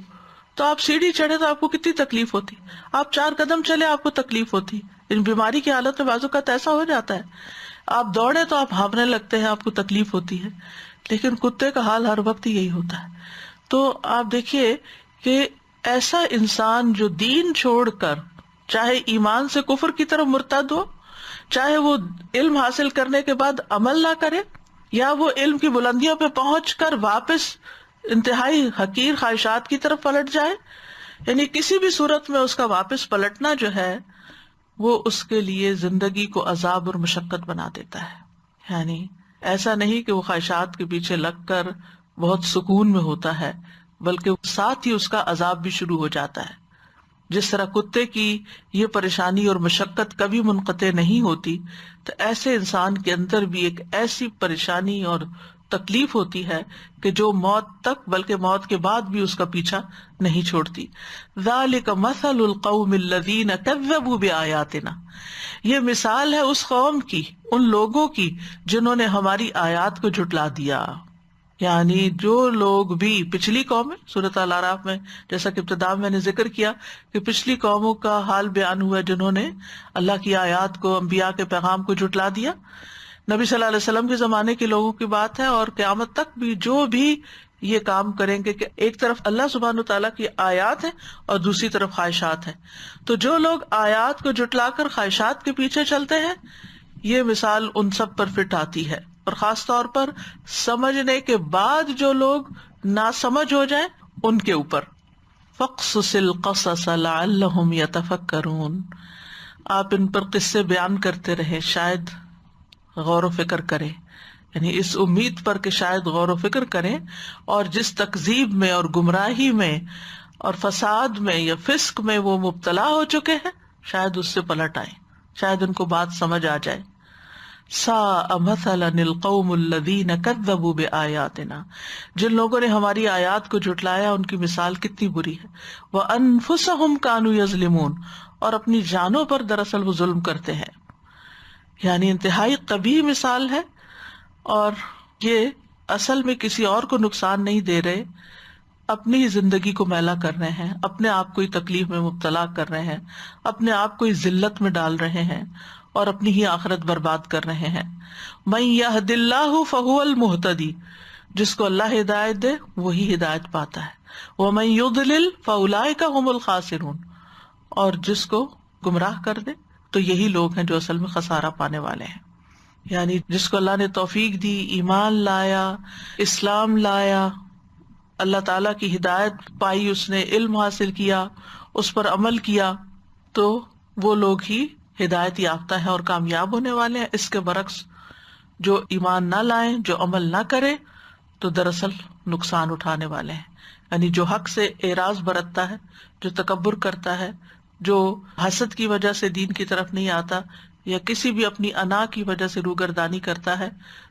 تو آپ سیڑھی چڑھے تو آپ کو کتنی تکلیف ہوتی، آپ 4 قدم چلے آپ کو تکلیف ہوتی. ان بیماری کی حالت میں بعض اوقات ایسا ہو جاتا ہے، آپ دوڑے تو آپ ہانپنے لگتے ہیں، آپ کو تکلیف ہوتی ہے. لیکن کتے کا حال ہر وقت یہی ہوتا ہے. تو آپ دیکھیے کہ ایسا انسان جو دین چھوڑ کر چاہے ایمان سے کفر کی طرف مرتد ہو، چاہے وہ علم حاصل کرنے کے بعد عمل نہ کرے، یا وہ علم کی بلندیوں پہ پہنچ کر واپس انتہائی حقیر خواہشات کی طرف پلٹ جائے، یعنی کسی بھی صورت میں اس کا واپس پلٹنا جو ہے وہ اس کے لیے زندگی کو عذاب اور مشقت بنا دیتا ہے. یعنی ایسا نہیں کہ وہ خواہشات کے پیچھے لگ کر بہت سکون میں ہوتا ہے، بلکہ ساتھ ہی اس کا عذاب بھی شروع ہو جاتا ہے. جس طرح کتے کی یہ پریشانی اور مشقت کبھی منقطع نہیں ہوتی، تو ایسے انسان کے اندر بھی ایک ایسی پریشانی اور تکلیف ہوتی ہے کہ جو موت تک بلکہ موت کے بعد بھی اس کا پیچھا نہیں چھوڑتی. ذالک مثل القوم الذین کذبوا بآیاتنا، یہ مثال ہے اس قوم کی، ان لوگوں کی جنہوں نے ہماری آیات کو جھٹلا دیا. یعنی جو لوگ بھی پچھلی قوم سورۃ الاعراف میں جیسا کہ ابتدا میں نے ذکر کیا کہ پچھلی قوموں کا حال بیان ہوا جنہوں نے اللہ کی آیات کو، انبیاء کے پیغام کو جھٹلا دیا. نبی صلی اللہ علیہ وسلم کے زمانے کے لوگوں کی بات ہے، اور قیامت تک بھی جو بھی یہ کام کریں گے کہ ایک طرف اللہ سبحانہ وتعالیٰ کی آیات ہیں اور دوسری طرف خواہشات ہیں. تو جو لوگ آیات کو جھٹلا کر خواہشات کے پیچھے چلتے ہیں، یہ مثال ان سب پر فٹ آتی ہے. اور خاص طور پر سمجھنے کے بعد جو لوگ ناسمجھ ہو جائیں ان کے اوپر. فَاقْصُصِ الْقَصَصَ لَعَلَّهُمْ يَتَفَكَّرُونَ، آپ ان پر قصے بیان کرتے رہے شاید غور و فکر کریں، یعنی اس امید پر کہ شاید غور و فکر کریں، اور جس تکذیب میں اور گمراہی میں اور فساد میں یا فسق میں وہ مبتلا ہو چکے ہیں شاید اس سے پلٹ آئیں، شاید ان کو بات سمجھ آ جائے. ساء مثلا القوم الذین کذبوا بآیاتنا، جن لوگوں نے ہماری آیات کو جھٹلایا ان کی مثال کتنی بری ہے. وانفسهم كانوا یظلمون، اور اپنی جانوں پر دراصل وہ ظلم کرتے ہیں. یعنی انتہائی قبیح مثال ہے، اور یہ اصل میں کسی اور کو نقصان نہیں دے رہے، اپنی ہی زندگی کو میلا کر رہے ہیں، اپنے آپ کو ہی تکلیف میں مبتلا کر رہے ہیں، اپنے آپ کو ہی ذلت میں ڈال رہے ہیں اور اپنی ہی آخرت برباد کر رہے ہیں. من یہد اللہ فہو المہتدی، جس کو اللہ ہدایت دے وہی ہدایت پاتا ہے. ومن یضلل فاولئک هم الخاسرون، اور جس کو گمراہ کر دے تو یہی لوگ ہیں جو اصل میں خسارہ پانے والے ہیں. یعنی جس کو اللہ نے توفیق دی، ایمان لایا، اسلام لایا، اللہ تعالیٰ کی ہدایت پائی، اس نے علم حاصل کیا، اس پر عمل کیا، تو وہ لوگ ہی ہدایت یافتہ ہے اور کامیاب ہونے والے ہیں. اس کے برعکس جو ایمان نہ لائیں، جو عمل نہ کرے، تو دراصل نقصان اٹھانے والے ہیں. یعنی جو حق سے اعراض برتتا ہے، جو تکبر کرتا ہے، جو حسد کی وجہ سے دین کی طرف نہیں آتا، یا کسی بھی اپنی انا کی وجہ سے روگردانی کرتا ہے،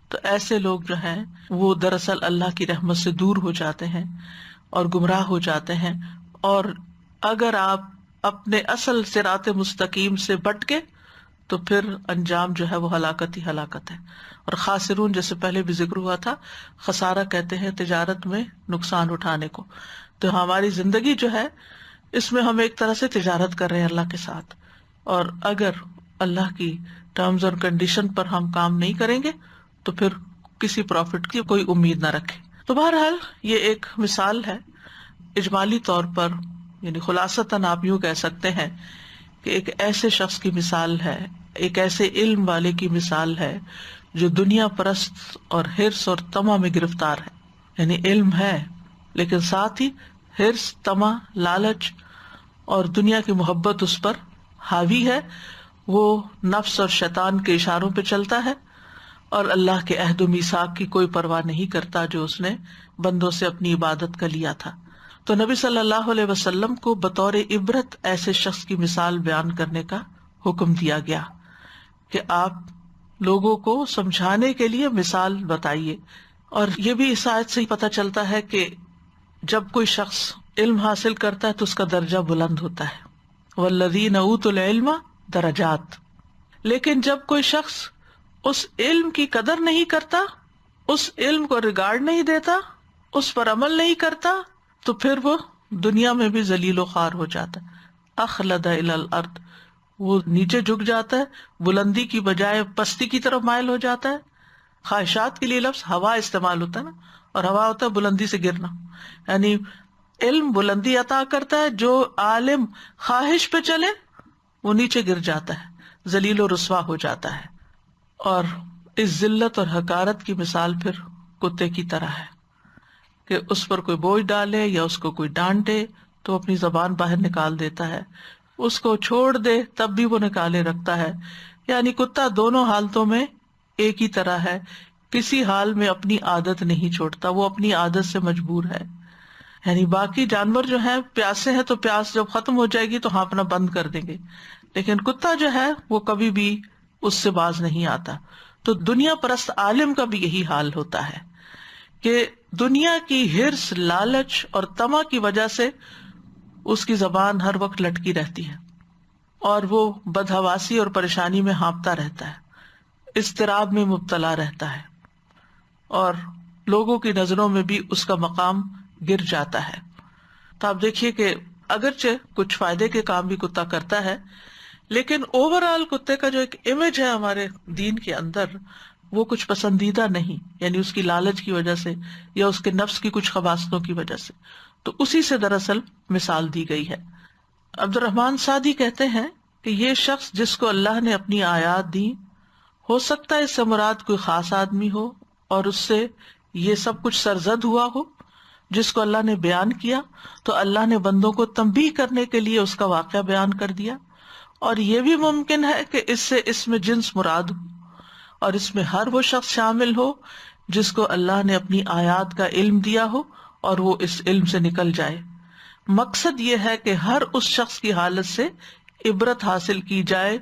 تو ایسے لوگ جو ہیں وہ دراصل اللہ کی رحمت سے دور ہو جاتے ہیں اور گمراہ ہو جاتے ہیں. اور اگر آپ اپنے اصل صراط مستقیم سے بٹکے تو پھر انجام جو ہے وہ ہلاکت ہی ہلاکت ہے. اور خاسرون جیسے پہلے بھی ذکر ہوا تھا، خسارہ کہتے ہیں تجارت میں نقصان اٹھانے کو. تو ہماری زندگی جو ہے اس میں ہم ایک طرح سے تجارت کر رہے ہیں اللہ کے ساتھ، اور اگر اللہ کی ٹرمز اور کنڈیشن پر ہم کام نہیں کریں گے تو پھر کسی پروفٹ کی کوئی امید نہ رکھیں. تو بہرحال یہ ایک مثال ہے اجمالی طور پر یعنی خلاصتاً آپ یوں کہہ سکتے ہیں کہ ایک ایسے شخص کی مثال ہے، ایک ایسے علم والے کی مثال ہے جو دنیا پرست اور حرص اور طمع میں گرفتار ہے. یعنی علم ہے لیکن ساتھ ہی حرص، طمع، لالچ اور دنیا کی محبت اس پر حاوی ہے. وہ نفس اور شیطان کے اشاروں پہ چلتا ہے اور اللہ کے عہد و میثاق کی کوئی پرواہ نہیں کرتا جو اس نے بندوں سے اپنی عبادت کا لیا تھا. تو نبی صلی اللہ علیہ وسلم کو بطور عبرت ایسے شخص کی مثال بیان کرنے کا حکم دیا گیا کہ آپ لوگوں کو سمجھانے کے لیے مثال بتائیے. اور یہ بھی اس آیت سے ہی پتہ چلتا ہے کہ جب کوئی شخص علم حاصل کرتا ہے تو اس کا درجہ بلند ہوتا ہے. والذین اوتوا العلم درجات. لیکن جب کوئی شخص اس علم کی قدر نہیں کرتا، اس علم کو ریگارڈ نہیں دیتا، اس پر عمل نہیں کرتا، تو پھر وہ دنیا میں بھی ذلیل و خوار ہو جاتا ہے. اخلد الی الارض، وہ نیچے جھک جاتا ہے، بلندی کی بجائے پستی کی طرف مائل ہو جاتا ہے. خواہشات کے لیے لفظ ہوا استعمال ہوتا ہے نا، اور ہوا ہوتا ہے بلندی سے گرنا. یعنی علم بلندی عطا کرتا ہے، جو عالم خواہش پہ چلے وہ نیچے گر جاتا ہے، ذلیل و رسوا ہو جاتا ہے. اور اس ذلت اور حقارت کی مثال پھر کتے کی طرح ہے کہ اس پر کوئی بوجھ ڈالے یا اس کو کوئی ڈانٹے تو اپنی زبان باہر نکال دیتا ہے، اس کو چھوڑ دے تب بھی وہ نکالے رکھتا ہے. یعنی کتا دونوں حالتوں میں ایک ہی طرح ہے، کسی حال میں اپنی عادت نہیں چھوڑتا، وہ اپنی عادت سے مجبور ہے. یعنی باقی جانور جو ہیں پیاسے ہیں تو پیاس جب ختم ہو جائے گی تو ہانپنا بند کر دیں گے، لیکن کتا جو ہے وہ کبھی بھی اس سے باز نہیں آتا. تو دنیا پرست عالم کا بھی یہی حال ہوتا ہے کہ دنیا کی حرص، لالچ اور طمع کی وجہ سے اس کی زبان ہر وقت لٹکی رہتی ہے اور وہ بدحواسی اور پریشانی میں ہانپتا رہتا ہے، اضطراب میں مبتلا رہتا ہے اور لوگوں کی نظروں میں بھی اس کا مقام گر جاتا ہے. تو آپ دیکھیے کہ اگرچہ کچھ فائدے کے کام بھی کتا کرتا ہے، لیکن اوور آل کتے کا جو ایک امیج ہے ہمارے دین کے اندر وہ کچھ پسندیدہ نہیں، یعنی اس کی لالچ کی وجہ سے یا اس کے نفس کی کچھ خباثتوں کی وجہ سے. تو اسی سے دراصل مثال دی گئی ہے. عبد الرحمن سعدی کہتے ہیں کہ یہ شخص جس کو اللہ نے اپنی آیات دی، ہو سکتا ہے اس سے مراد کوئی خاص آدمی ہو اور اس سے یہ سب کچھ سرزد ہوا ہو جس کو اللہ نے بیان کیا، تو اللہ نے بندوں کو تنبیہ کرنے کے لیے اس کا واقعہ بیان کر دیا. اور یہ بھی ممکن ہے کہ اس سے اس میں جنس مراد ہو اور اس میں ہر وہ شخص شامل ہو جس کو اللہ نے اپنی آیات کا علم دیا ہو اور وہ اس علم سے نکل جائے. مقصد یہ ہے کہ ہر اس شخص کی حالت سے عبرت حاصل کی جائے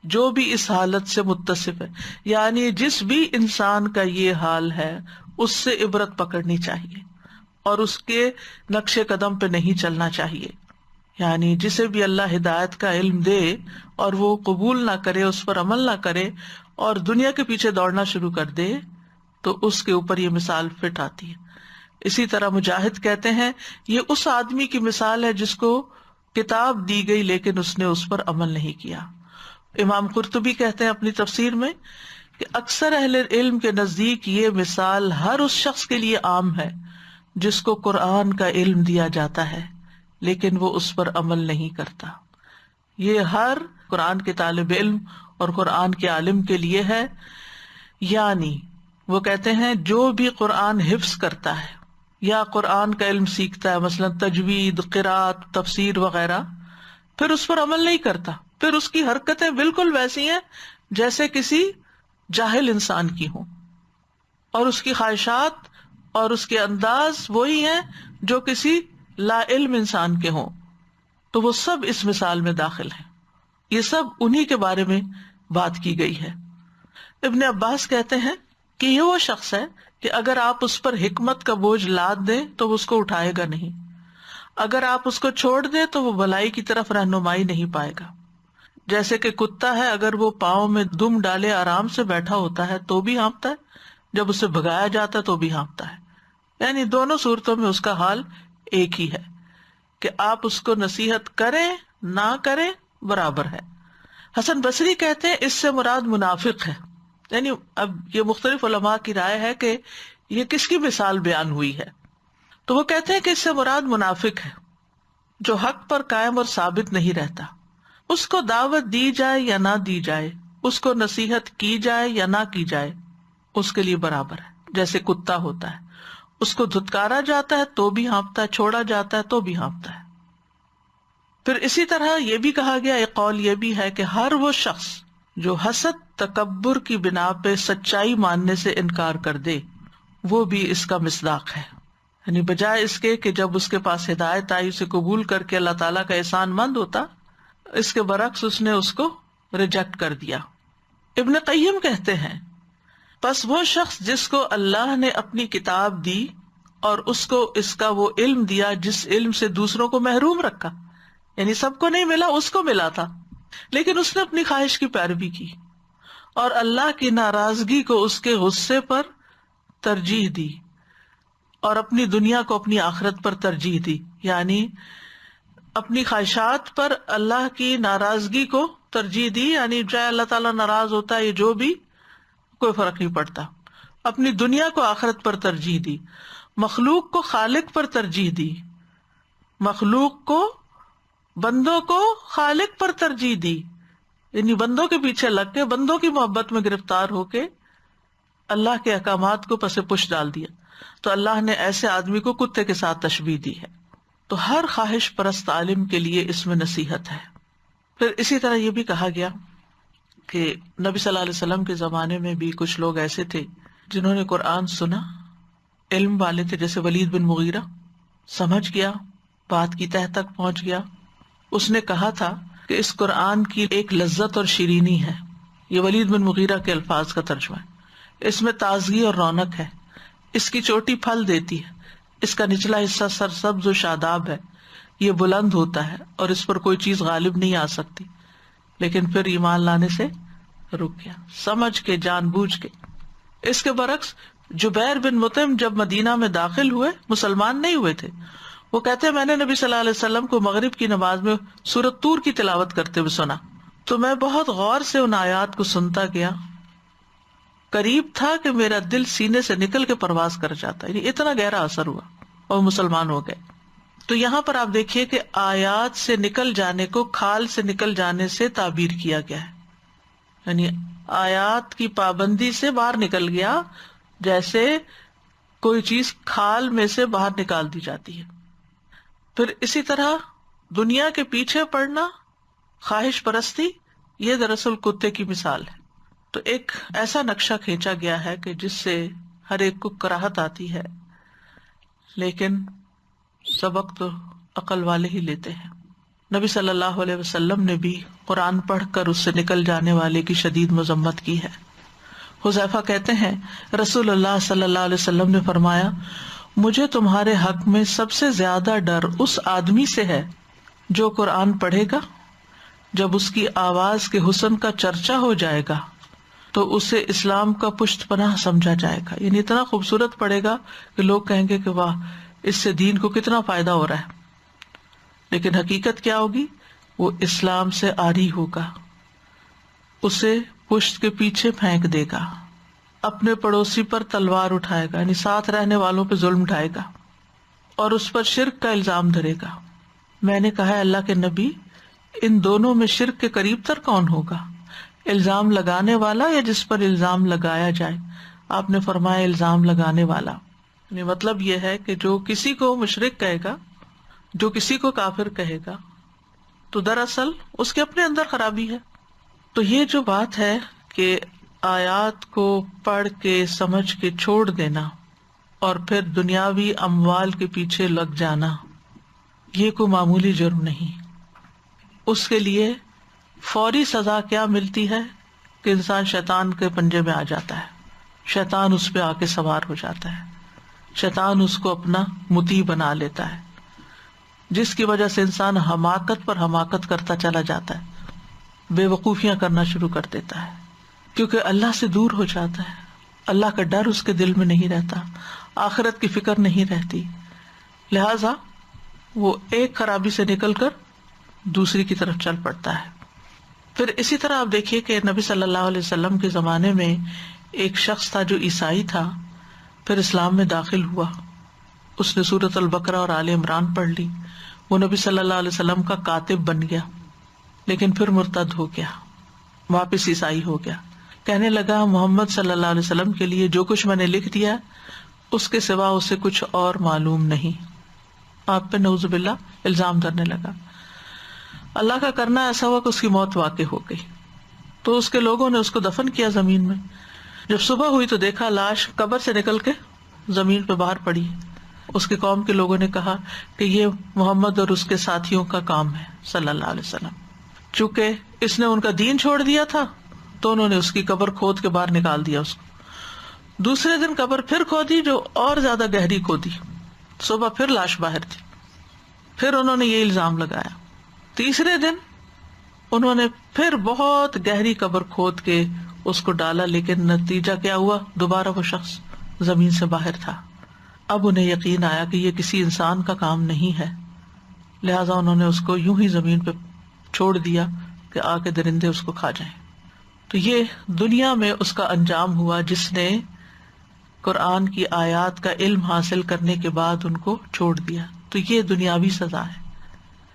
جو بھی اس حالت سے متصف ہے. یعنی جس بھی انسان کا یہ حال ہے اس سے عبرت پکڑنی چاہیے اور اس کے نقش قدم پہ نہیں چلنا چاہیے. یعنی جسے بھی اللہ ہدایت کا علم دے اور وہ قبول نہ کرے، اس پر عمل نہ کرے اور دنیا کے پیچھے دوڑنا شروع کر دے تو اس کے اوپر یہ مثال فٹ آتی ہے. اسی طرح مجاہد کہتے ہیں یہ اس آدمی کی مثال ہے جس کو کتاب دی گئی لیکن اس نے اس پر عمل نہیں کیا. امام قرطبی کہتے ہیں اپنی تفسیر میں کہ اکثر اہل علم کے نزدیک یہ مثال ہر اس شخص کے لیے عام ہے جس کو قرآن کا علم دیا جاتا ہے لیکن وہ اس پر عمل نہیں کرتا. یہ ہر قرآن کے طالب علم اور قرآن کے عالم کے لیے ہے. یعنی وہ کہتے ہیں جو بھی قرآن حفظ کرتا ہے یا قرآن کا علم سیکھتا ہے، مثلا تجوید، قرات، تفسیر وغیرہ، پھر اس پر عمل نہیں کرتا، پھر اس کی حرکتیں بالکل ویسی ہیں جیسے کسی جاہل انسان کی ہوں، اور اس کی خواہشات اور اس کے انداز وہی ہیں جو کسی لا علم انسان کے ہوں، تو وہ سب اس مثال میں داخل ہیں. یہ سب انہی کے بارے میں بات کی گئی ہے. ابن عباس کہتے ہیں کہ یہ وہ شخص ہے کہ اگر آپ اس پر حکمت کا بوجھ لاد دیں تو وہ اس کو اٹھائے گا نہیں، اگر آپ اس کو چھوڑ دیں تو وہ بھلائی کی طرف رہنمائی نہیں پائے گا. جیسے کہ کتا ہے، اگر وہ پاؤں میں دم ڈالے آرام سے بیٹھا ہوتا ہے تو بھی ہانپتا ہے، جب اسے بھگایا جاتا ہے تو بھی ہانپتا ہے. یعنی دونوں صورتوں میں اس کا حال ایک ہی ہے کہ آپ اس کو نصیحت کریں نہ کریں برابر ہے. حسن بصری کہتے ہیں اس سے مراد منافق ہے. یعنی اب یہ مختلف علماء کی رائے ہے کہ یہ کس کی مثال بیان ہوئی ہے. تو وہ کہتے ہیں کہ اس سے مراد منافق ہے جو حق پر قائم اور ثابت نہیں رہتا. اس کو دعوت دی جائے یا نہ دی جائے، اس کو نصیحت کی جائے یا نہ کی جائے، اس کے لیے برابر ہے. جیسے کتا ہوتا ہے، اس کو دھتکارا جاتا ہے تو بھی ہانپتا ہے، چھوڑا جاتا ہے تو بھی ہانپتا ہے. پھر اسی طرح یہ بھی کہا گیا، ایک قول یہ بھی ہے کہ ہر وہ شخص جو حسد تکبر کی بنا پہ سچائی ماننے سے انکار کر دے وہ بھی اس کا مصداق ہے. یعنی بجائے اس کے کہ جب اس کے پاس ہدایت آئی اسے قبول کر کے اللہ تعالیٰ کا احسان مند ہوتا، اس کے برعکس اس نے اس کو ریجیکٹ کر دیا. ابن قیم کہتے ہیں پس وہ شخص جس کو اللہ نے اپنی کتاب دی اور اس کو اس کا وہ علم دیا جس علم سے دوسروں کو محروم رکھا، یعنی سب کو نہیں ملا، اس کو ملا تھا، لیکن اس نے اپنی خواہش کی پیروی کی اور اللہ کی ناراضگی کو اس کے غصے پر ترجیح دی اور اپنی دنیا کو اپنی آخرت پر ترجیح دی. یعنی اپنی خواہشات پر اللہ کی ناراضگی کو ترجیح دی، یعنی چاہے اللہ تعالیٰ ناراض ہوتا ہے یہ جو بھی، کوئی فرق نہیں پڑتا. اپنی دنیا کو آخرت پر ترجیح دی، مخلوق کو خالق پر ترجیح دی، مخلوق کو بندوں کو خالق پر ترجیح دی، یعنی بندوں کے پیچھے لگ کے بندوں کی محبت میں گرفتار ہو کے اللہ کے احکامات کو پس پش ڈال دیا. تو اللہ نے ایسے آدمی کو کتے کے ساتھ تشبیہ دی ہے. تو ہر خواہش پرست عالم کے لیے اس میں نصیحت ہے. پھر اسی طرح یہ بھی کہا گیا کہ نبی صلی اللہ علیہ وسلم کے زمانے میں بھی کچھ لوگ ایسے تھے جنہوں نے قرآن سنا، علم والے تھے، جیسے ولید بن مغیرہ، سمجھ گیا، بات کی تہ تک پہنچ گیا. اس نے کہا تھا کہ اس قرآن کی ایک لذت اور شیرینی ہے. یہ ولید بن مغیرہ کے الفاظ کا ترجمہ ہے. اس میں تازگی اور رونق ہے، اس کی چوٹی پھل دیتی ہے، اس کا نچلا حصہ سرسبز و شاداب ہے، یہ بلند ہوتا ہے اور اس پر کوئی چیز غالب نہیں آ سکتی. لیکن پھر ایمان لانے سے رک گیا، سمجھ کے، جان بوجھ کے. اس کے برعکس جبیر بن مطعم جب مدینہ میں داخل ہوئے، مسلمان نہیں ہوئے تھے، وہ کہتے ہیں میں نے نبی صلی اللہ علیہ وسلم کو مغرب کی نماز میں سورۃ طور کی تلاوت کرتے ہوئے سنا تو میں بہت غور سے ان آیات کو سنتا گیا، قریب تھا کہ میرا دل سینے سے نکل کے پرواز کر جاتا، یعنی اتنا گہرا اثر ہوا اور مسلمان ہو گئے. تو یہاں پر آپ دیکھیے کہ آیات سے نکل جانے کو کھال سے نکل جانے سے تعبیر کیا گیا ہے، یعنی آیات کی پابندی سے باہر نکل گیا، جیسے کوئی چیز کھال میں سے باہر نکال دی جاتی ہے. پھر اسی طرح دنیا کے پیچھے پڑنا، خواہش پرستی، یہ دراصل کتے کی مثال ہے. تو ایک ایسا نقشہ کھینچا گیا ہے کہ جس سے ہر ایک کو کراہت آتی ہے، لیکن سبق تو عقل والے ہی لیتے ہیں. نبی صلی اللہ علیہ وسلم نے بھی قرآن پڑھ کر اس سے نکل جانے والے کی شدید مذمت کی ہے. حذیفہ کہتے ہیں رسول اللہ صلی اللہ علیہ وسلم نے فرمایا، مجھے تمہارے حق میں سب سے زیادہ ڈر اس آدمی سے ہے جو قرآن پڑھے گا، جب اس کی آواز کے حسن کا چرچا ہو جائے گا تو اسے اسلام کا پشت پناہ سمجھا جائے گا. یعنی اتنا خوبصورت پڑھے گا کہ لوگ کہیں گے کہ واہ، اس سے دین کو کتنا فائدہ ہو رہا ہے. لیکن حقیقت کیا ہوگی؟ وہ اسلام سے عاری ہوگا، اسے پشت کے پیچھے پھینک دے گا، اپنے پڑوسی پر تلوار اٹھائے گا، یعنی ساتھ رہنے والوں پہ ظلم اٹھائے گا اور اس پر شرک کا الزام دھرے گا. میں نے کہا ہے اللہ کے نبی، ان دونوں میں شرک کے قریب تر کون ہوگا، الزام لگانے والا یا جس پر الزام لگایا جائے؟ آپ نے فرمایا الزام لگانے والا. یعنی مطلب یہ ہے کہ جو کسی کو مشرک کہے گا، جو کسی کو کافر کہے گا، تو دراصل اس کے اپنے اندر خرابی ہے. تو یہ جو بات ہے کہ آیات کو پڑھ کے سمجھ کے چھوڑ دینا اور پھر دنیاوی اموال کے پیچھے لگ جانا، یہ کوئی معمولی جرم نہیں. اس کے لیے فوری سزا کیا ملتی ہے کہ انسان شیطان کے پنجے میں آ جاتا ہے، شیطان اس پہ آ کے سوار ہو جاتا ہے، شیطان اس کو اپنا مطیع بنا لیتا ہے، جس کی وجہ سے انسان حماقت پر حماقت کرتا چلا جاتا ہے، بے وقوفیاں کرنا شروع کر دیتا ہے، کیونکہ اللہ سے دور ہو جاتا ہے، اللہ کا ڈر اس کے دل میں نہیں رہتا، آخرت کی فکر نہیں رہتی، لہذا وہ ایک خرابی سے نکل کر دوسری کی طرف چل پڑتا ہے. پھر اسی طرح آپ دیکھیے کہ نبی صلی اللہ علیہ وسلم کے زمانے میں ایک شخص تھا جو عیسائی تھا، پھر اسلام میں داخل ہوا اس نے سورۃ البقرہ اور آل عمران پڑھ لی، وہ نبی صلی اللہ علیہ وسلم کا کاتب بن گیا، لیکن پھر مرتد ہو گیا، واپس عیسائی ہو گیا، کہنے لگا محمد صلی اللہ علیہ وسلم کے لیے جو کچھ میں نے لکھ دیا اس کے سوا اسے کچھ اور معلوم نہیں، آپ پہ نعوذ باللہ الزام دھرنے لگا۔ اللہ کا کرنا ایسا ہوا کہ اس کی موت واقع ہو گئی، تو اس کے لوگوں نے اس کو دفن کیا زمین میں۔ جب صبح ہوئی تو دیکھا لاش قبر سے نکل کے زمین پہ باہر پڑی۔ اس کے قوم کے لوگوں نے کہا کہ یہ محمد اور اس کے ساتھیوں کا کام ہے صلی اللہ علیہ وسلم، چونکہ اس نے ان کا دین چھوڑ دیا تھا تو انہوں نے اس کی قبر کھود کے باہر نکال دیا اس کو۔ دوسرے دن قبر پھر کھودی جو اور زیادہ گہری کھودی، صبح پھر لاش باہر تھی، پھر انہوں نے یہ الزام لگایا۔ تیسرے دن انہوں نے پھر بہت گہری قبر کھود کے اس کو ڈالا، لیکن نتیجہ کیا ہوا؟ دوبارہ وہ شخص زمین سے باہر تھا۔ اب انہیں یقین آیا کہ یہ کسی انسان کا کام نہیں ہے، لہٰذا انہوں نے اس کو یوں ہی زمین پہ چھوڑ دیا کہ آ کے درندے اس کو کھا جائیں۔ تو یہ دنیا میں اس کا انجام ہوا جس نے قرآن کی آیات کا علم حاصل کرنے کے بعد ان کو چھوڑ دیا۔ تو یہ دنیاوی سزا ہے،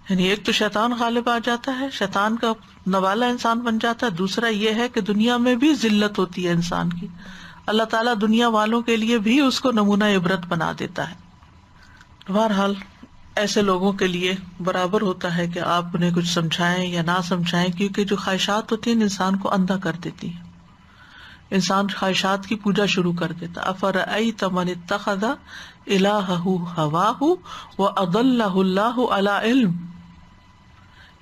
یعنی ایک تو شیطان غالب آ جاتا ہے، شیطان کا نوالا انسان بن جاتا ہے، دوسرا یہ ہے کہ دنیا میں بھی ذلت ہوتی ہے انسان کی، اللہ تعالیٰ دنیا والوں کے لیے بھی اس کو نمونہ عبرت بنا دیتا ہے۔ بہرحال ایسے لوگوں کے لیے برابر ہوتا ہے کہ آپ انہیں کچھ سمجھائیں یا نہ سمجھائیں، کیونکہ جو خواہشات ہوتی ہیں انسان کو اندھا کر دیتی ہیں، انسان خواہشات کی پوجا شروع کر دیتا۔ افرأیت من اتخذ الہہ ہواہ واضلہ اللہ علی علم،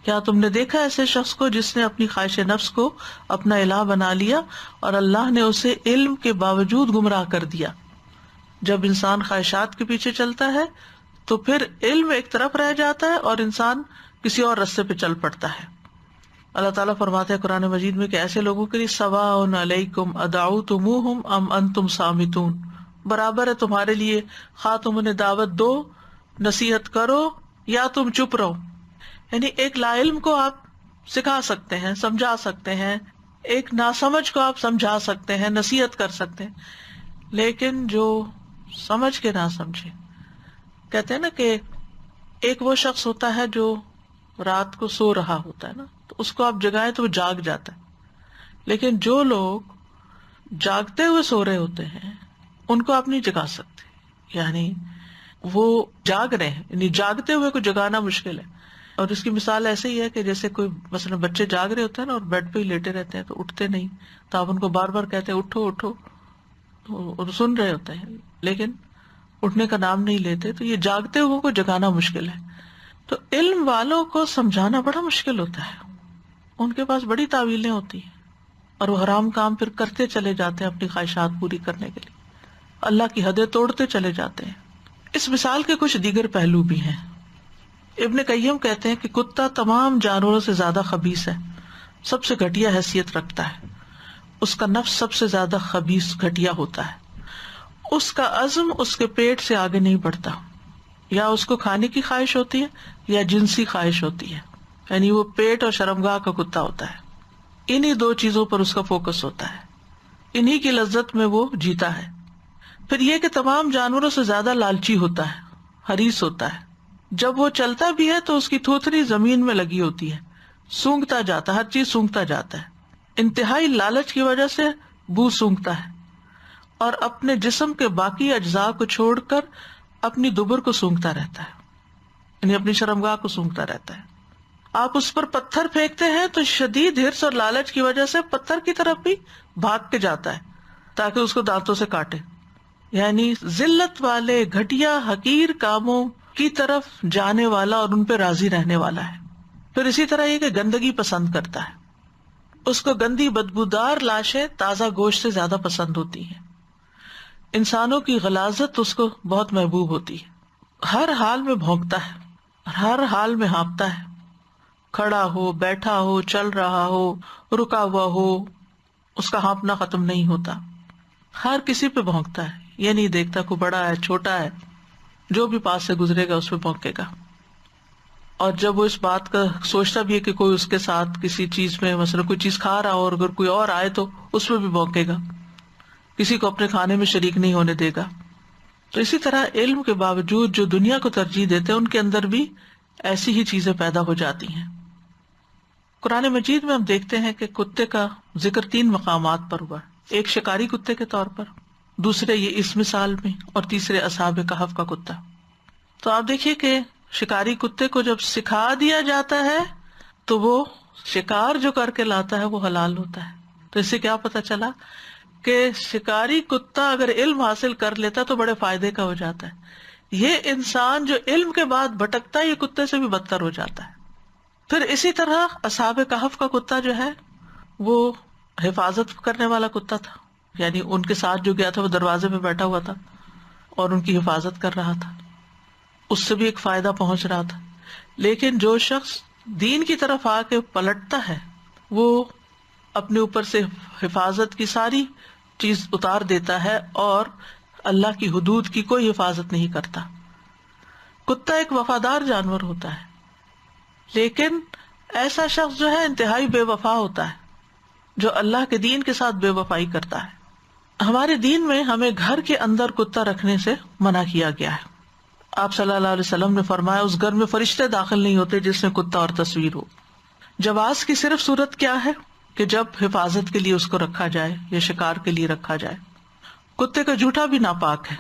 کیا تم نے دیکھا ایسے شخص کو جس نے اپنی خواہش نفس کو اپنا الہ بنا لیا اور اللہ نے اسے علم کے باوجود گمراہ کر دیا۔ جب انسان خواہشات کے پیچھے چلتا ہے تو پھر علم ایک طرف رہ جاتا ہے اور انسان کسی اور رستے پہ چل پڑتا ہے۔ اللہ تعالیٰ فرماتے ہیں قرآن مجید میں کہ ایسے لوگوں کے لیے سواء علیکم ادعوتموہم ام انتم صامتون، برابر ہے تمہارے لیے خواہ تم انہیں دعوت دو، نصیحت کرو یا تم چپ رہو۔ یعنی ایک لا علم کو آپ سکھا سکتے ہیں، سمجھا سکتے ہیں، ایک ناسمجھ کو آپ سمجھا سکتے ہیں، نصیحت کر سکتے ہیں، لیکن جو سمجھ کے نہ سمجھے، کہتے ہیں نا کہ ایک وہ شخص ہوتا ہے جو رات کو سو رہا ہوتا ہے نا، تو اس کو آپ جگائیں تو وہ جاگ جاتا ہے، لیکن جو لوگ جاگتے ہوئے سو رہے ہوتے ہیں ان کو آپ نہیں جگا سکتے، یعنی وہ جاگ رہے ہیں، یعنی جاگتے ہوئے کو جگانا مشکل ہے۔ اور اس کی مثال ایسے ہی ہے کہ جیسے کوئی مثلا بچے جاگ رہے ہوتے ہیں نا اور بیڈ پہ ہی لیٹے رہتے ہیں تو اٹھتے نہیں، تو آپ ان کو بار بار کہتے ہیں اٹھو اٹھو، تو سن رہے ہوتے ہیں لیکن اٹھنے کا نام نہیں لیتے، تو یہ جاگتے ہوئے کو جگانا مشکل ہے۔ تو علم والوں کو سمجھانا بڑا مشکل ہوتا ہے، ان کے پاس بڑی تعویلیں ہوتی ہیں اور وہ حرام کام پھر کرتے چلے جاتے ہیں اپنی خواہشات پوری کرنے کے لیے، اللہ کی حدیں توڑتے چلے جاتے ہیں۔ اس مثال کے کچھ دیگر پہلو بھی ہیں۔ ابن قیم کہتے ہیں کہ کتا تمام جانوروں سے زیادہ خبیث ہے، سب سے گھٹیا حیثیت رکھتا ہے، اس کا نفس سب سے زیادہ خبیث گھٹیا ہوتا ہے، اس کا عزم اس کے پیٹ سے آگے نہیں بڑھتا، یا اس کو کھانے کی خواہش ہوتی ہے یا جنسی خواہش ہوتی ہے، یعنی وہ پیٹ اور شرمگاہ کا کتا ہوتا ہے، انہی دو چیزوں پر اس کا فوکس ہوتا ہے، انہی کی لذت میں وہ جیتا ہے۔ پھر یہ کہ تمام جانوروں سے زیادہ لالچی ہوتا ہے، حریص ہوتا ہے، جب وہ چلتا بھی ہے تو اس کی تھوتنی زمین میں لگی ہوتی ہے، سونگتا جاتا ہے، ہر چیز سونگتا جاتا ہے، انتہائی لالچ کی وجہ سے بو سونگتا ہے، اور اپنے جسم کے باقی اجزاء کو چھوڑ کر اپنی دبر کو سونگتا رہتا ہے، یعنی اپنی شرمگاہ کو سونگتا رہتا ہے۔ آپ اس پر پتھر پھینکتے ہیں تو شدید حرص اور لالچ کی وجہ سے پتھر کی طرف بھی بھاگ کے جاتا ہے تاکہ اس کو دانتوں سے کاٹے، یعنی ذلت والے گھٹیا حقیر کاموں کی طرف جانے والا اور ان پہ راضی رہنے والا ہے۔ پھر اسی طرح یہ کہ گندگی پسند کرتا ہے، اس کو گندی بدبودار لاشیں تازہ گوشت سے زیادہ پسند ہوتی ہیں، انسانوں کی غلاظت اس کو بہت محبوب ہوتی ہے، ہر حال میں بھونکتا ہے، ہر حال میں ہانپتا ہے، کھڑا ہو، بیٹھا ہو، چل رہا ہو، رکا ہوا ہو، اس کا ہانپنا ختم نہیں ہوتا، ہر کسی پہ بھونکتا ہے، یہ نہیں دیکھتا کوئی بڑا ہے چھوٹا ہے، جو بھی پاس سے گزرے گا اس پہ بھونکے گا۔ اور جب وہ اس بات کا سوچتا بھی ہے کہ کوئی اس کے ساتھ کسی چیز میں مثلا کوئی چیز کھا رہا ہو اور اگر کوئی اور آئے تو اس پہ بھی بھونکے گا، کسی کو اپنے کھانے میں شریک نہیں ہونے دے گا۔ تو اسی طرح علم کے باوجود جو دنیا کو ترجیح دیتے ہیں ان کے اندر بھی ایسی ہی چیزیں پیدا ہو جاتی ہیں. قرآن مجید میں ہم دیکھتے ہیں کہ کتے کا ذکر 3 مقامات پر ہوا. ایک شکاری کتے کے طور پر، دوسرے یہ اس مثال میں، اور تیسرے اصحاب کہف کا کتا. تو آپ دیکھیے کہ شکاری کتے کو جب سکھا دیا جاتا ہے تو وہ شکار جو کر کے لاتا ہے وہ حلال ہوتا ہے. تو اس سے کیا پتا چلا کہ شکاری کتا اگر علم حاصل کر لیتا تو بڑے فائدے کا ہو جاتا ہے. یہ انسان جو علم کے بعد بھٹکتا ہے یہ کتے سے بھی بدتر ہو جاتا ہے. پھر اسی طرح اصحاب کہف کا کتا جو ہے وہ حفاظت کرنے والا کتا تھا، یعنی ان کے ساتھ جو گیا تھا وہ دروازے پہ بیٹھا ہوا تھا اور ان کی حفاظت کر رہا تھا، اس سے بھی ایک فائدہ پہنچ رہا تھا. لیکن جو شخص دین کی طرف آ کے پلٹتا ہے وہ اپنے اوپر سے حفاظت کی ساری چیز اتار دیتا ہے اور اللہ کی حدود کی کوئی حفاظت نہیں کرتا. کتا ایک وفادار جانور ہوتا ہے، لیکن ایسا شخص جو ہے انتہائی بے وفا ہوتا ہے جو اللہ کے دین کے ساتھ بے وفائی کرتا ہے. ہمارے دین میں ہمیں گھر کے اندر کتا رکھنے سے منع کیا گیا ہے. آپ صلی اللہ علیہ وسلم نے فرمایا اس گھر میں فرشتے داخل نہیں ہوتے جس میں کتا اور تصویر ہو. جواز کی صرف صورت کیا ہے کہ جب حفاظت کے لیے اس کو رکھا جائے یا شکار کے لیے رکھا جائے. کتے کا جھوٹا بھی ناپاک ہے،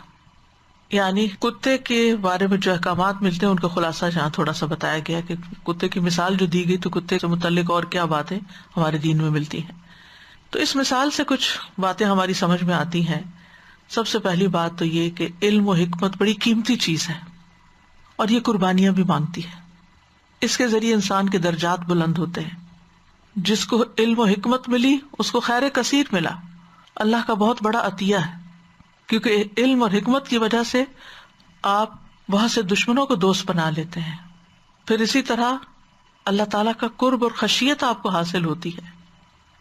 یعنی کتے کے بارے میں جو احکامات ملتے ہیں ان کا خلاصہ یہاں تھوڑا سا بتایا گیا کہ کتے کی مثال جو دی گئی تو کتے سے متعلق اور کیا باتیں ہمارے دین میں ملتی ہیں. تو اس مثال سے کچھ باتیں ہماری سمجھ میں آتی ہیں. سب سے پہلی بات تو یہ کہ علم و حکمت بڑی قیمتی چیز ہے اور یہ قربانیاں بھی مانگتی ہے. اس کے ذریعے انسان کے درجات بلند ہوتے ہیں. جس کو علم و حکمت ملی اس کو خیر کثیر ملا، اللہ کا بہت بڑا عطیہ ہے، کیونکہ علم اور حکمت کی وجہ سے آپ بہت سے دشمنوں کو دوست بنا لیتے ہیں. پھر اسی طرح اللہ تعالیٰ کا قرب اور خشیت آپ کو حاصل ہوتی ہے.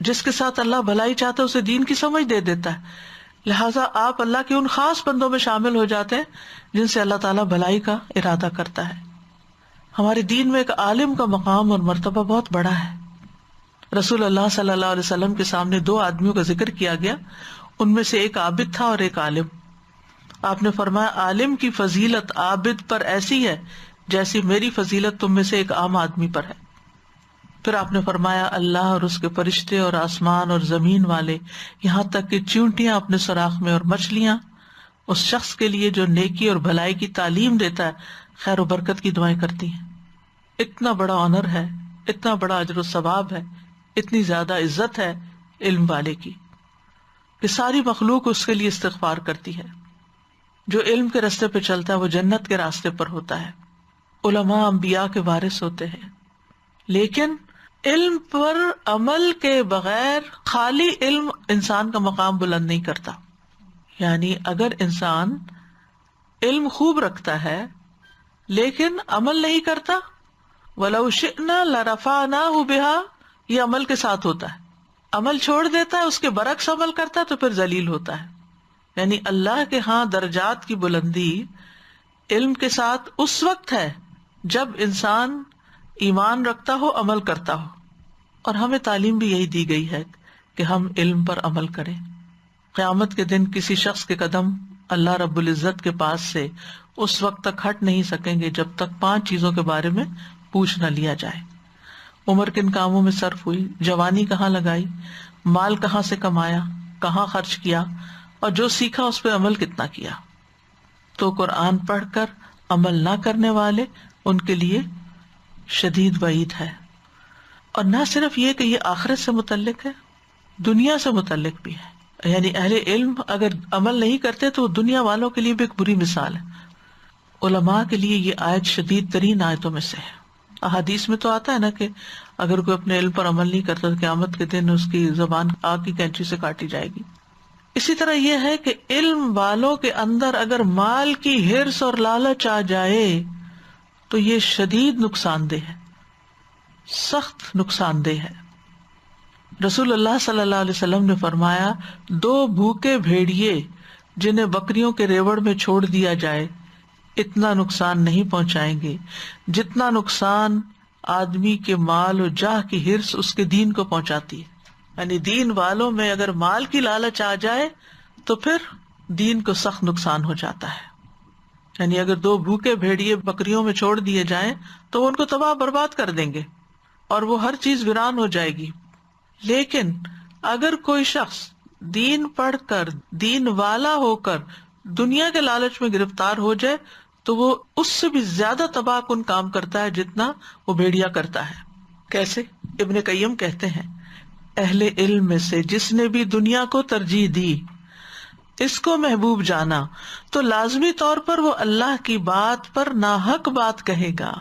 جس کے ساتھ اللہ بھلائی چاہتا ہے اسے دین کی سمجھ دے دیتا ہے، لہٰذا آپ اللہ کے ان خاص بندوں میں شامل ہو جاتے ہیں جن سے اللہ تعالیٰ بھلائی کا ارادہ کرتا ہے. ہمارے دین میں ایک عالم کا مقام اور مرتبہ بہت بڑا ہے. رسول اللہ صلی اللہ علیہ وسلم کے سامنے 2 آدمیوں کا ذکر کیا گیا، ان میں سے ایک عابد تھا اور ایک عالم. آپ نے فرمایا عالم کی فضیلت عابد پر ایسی ہے جیسی میری فضیلت تم میں سے ایک عام آدمی پر ہے. پھر آپ نے فرمایا اللہ اور اس کے فرشتے اور آسمان اور زمین والے، یہاں تک کہ چیونٹیاں اپنے سوراخ میں اور مچھلیاں اس شخص کے لیے جو نیکی اور بھلائی کی تعلیم دیتا ہے خیر و برکت کی دعائیں کرتی ہیں. اتنا بڑا آنر ہے، اتنا بڑا اجر و ثواب ہے، اتنی زیادہ عزت ہے علم والے کی کہ ساری مخلوق اس کے لیے استغفار کرتی ہے. جو علم کے راستے پہ چلتا ہے وہ جنت کے راستے پر ہوتا ہے. علماء انبیاء کے وارث ہوتے ہیں، لیکن علم پر عمل کے بغیر خالی علم انسان کا مقام بلند نہیں کرتا. یعنی اگر انسان علم خوب رکھتا ہے لیکن عمل نہیں کرتا، وَلَوْ شِئْنَا لَرَفَعْنَاهُ بِهَا، یہ عمل کے ساتھ ہوتا ہے. عمل چھوڑ دیتا ہے، اس کے برعکس عمل کرتا ہے تو پھر ذلیل ہوتا ہے. یعنی اللہ کے ہاں درجات کی بلندی علم کے ساتھ اس وقت ہے جب انسان ایمان رکھتا ہو، عمل کرتا ہو. اور ہمیں تعلیم بھی یہی دی گئی ہے کہ ہم علم پر عمل کریں. قیامت کے دن کسی شخص کے قدم اللہ رب العزت کے پاس سے اس وقت تک ہٹ نہیں سکیں گے جب تک 5 چیزوں کے بارے میں پوچھ نہ لیا جائے. عمر کن کاموں میں صرف ہوئی، جوانی کہاں لگائی، مال کہاں سے کمایا، کہاں خرچ کیا، اور جو سیکھا اس پہ عمل کتنا کیا. تو قرآن پڑھ کر عمل نہ کرنے والے ان کے لیے شدید وعید ہے. اور نہ صرف یہ کہ یہ آخرت سے متعلق ہے، دنیا سے متعلق بھی ہے. یعنی اہل علم اگر عمل نہیں کرتے تو دنیا والوں کے لیے بھی ایک بری مثال ہے. علماء کے لیے یہ آیت شدید ترین آیتوں میں سے ہے. احادیث میں تو آتا ہے نا کہ اگر کوئی اپنے علم پر عمل نہیں کرتا تو قیامت کے دن اس کی زبان آگ کی کینچی سے کاٹی جائے گی. اسی طرح یہ ہے کہ علم والوں کے اندر اگر مال کی ہرس اور لالچ آ جائے تو یہ شدید نقصان دہ ہے، سخت نقصان دہ ہے. رسول اللہ صلی اللہ علیہ وسلم نے فرمایا 2 بھوکے بھیڑیے جنہیں بکریوں کے ریوڑ میں چھوڑ دیا جائے اتنا نقصان نہیں پہنچائیں گے جتنا نقصان آدمی کے مال و جاہ کی ہرس اس کے دین کو پہنچاتی ہے. یعنی دین والوں میں اگر مال کی لالچ آ جائے تو پھر دین کو سخت نقصان ہو جاتا ہے. یعنی اگر 2 بھوکے بھیڑیے بکریوں میں چھوڑ دیے جائیں تو وہ ان کو تباہ برباد کر دیں گے اور وہ ہر چیز ویران ہو جائے گی. لیکن اگر کوئی شخص دین پڑھ کر، دین والا ہو کر دنیا کے لالچ میں گرفتار ہو جائے تو وہ اس سے بھی زیادہ تباہ کن کام کرتا ہے جتنا وہ بھیڑیا کرتا ہے. کیسے؟ ابن قیم کہتے ہیں اہل علم میں سے جس نے بھی دنیا کو ترجیح دی، اس کو محبوب جانا، تو لازمی طور پر وہ اللہ کی بات پر ناحق بات کہے گا.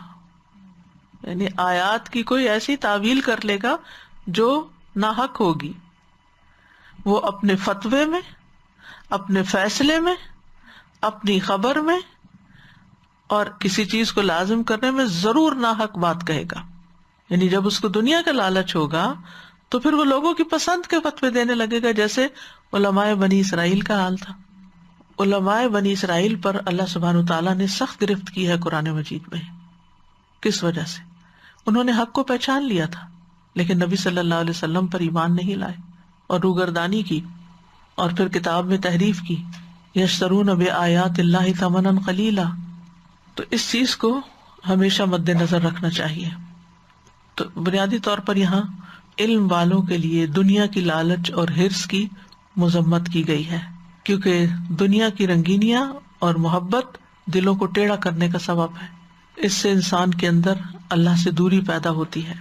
یعنی آیات کی کوئی ایسی تعویل کر لے گا جو ناحق ہوگی. وہ اپنے فتوے میں، اپنے فیصلے میں، اپنی خبر میں اور کسی چیز کو لازم کرنے میں ضرور ناحق بات کہے گا. یعنی جب اس کو دنیا کا لالچ ہوگا تو پھر وہ لوگوں کی پسند کے فتوے دینے لگے گا، جیسے علماء بنی اسرائیل کا حال تھا. علماء بنی اسرائیل پر اللہ سبحانہ تعالیٰ نے سخت گرفت کی ہے قرآن مجید میں. کس وجہ سے؟ انہوں نے حق کو پہچان لیا تھا لیکن نبی صلی اللہ علیہ وسلم پر ایمان نہیں لائے اور روگردانی کی اور پھر کتاب میں تحریف کی. یشترون بآیات اللہ ثمنا قلیلا. تو اس چیز کو ہمیشہ مد نظر رکھنا چاہیے. تو بنیادی طور پر یہاں علم والوں کے لیے دنیا کی لالچ اور حرص کی مذمت کی گئی ہے، کیونکہ دنیا کی رنگینیاں اور محبت دلوں کو ٹیڑھا کرنے کا سبب ہے. اس سے انسان کے اندر اللہ سے دوری پیدا ہوتی ہے.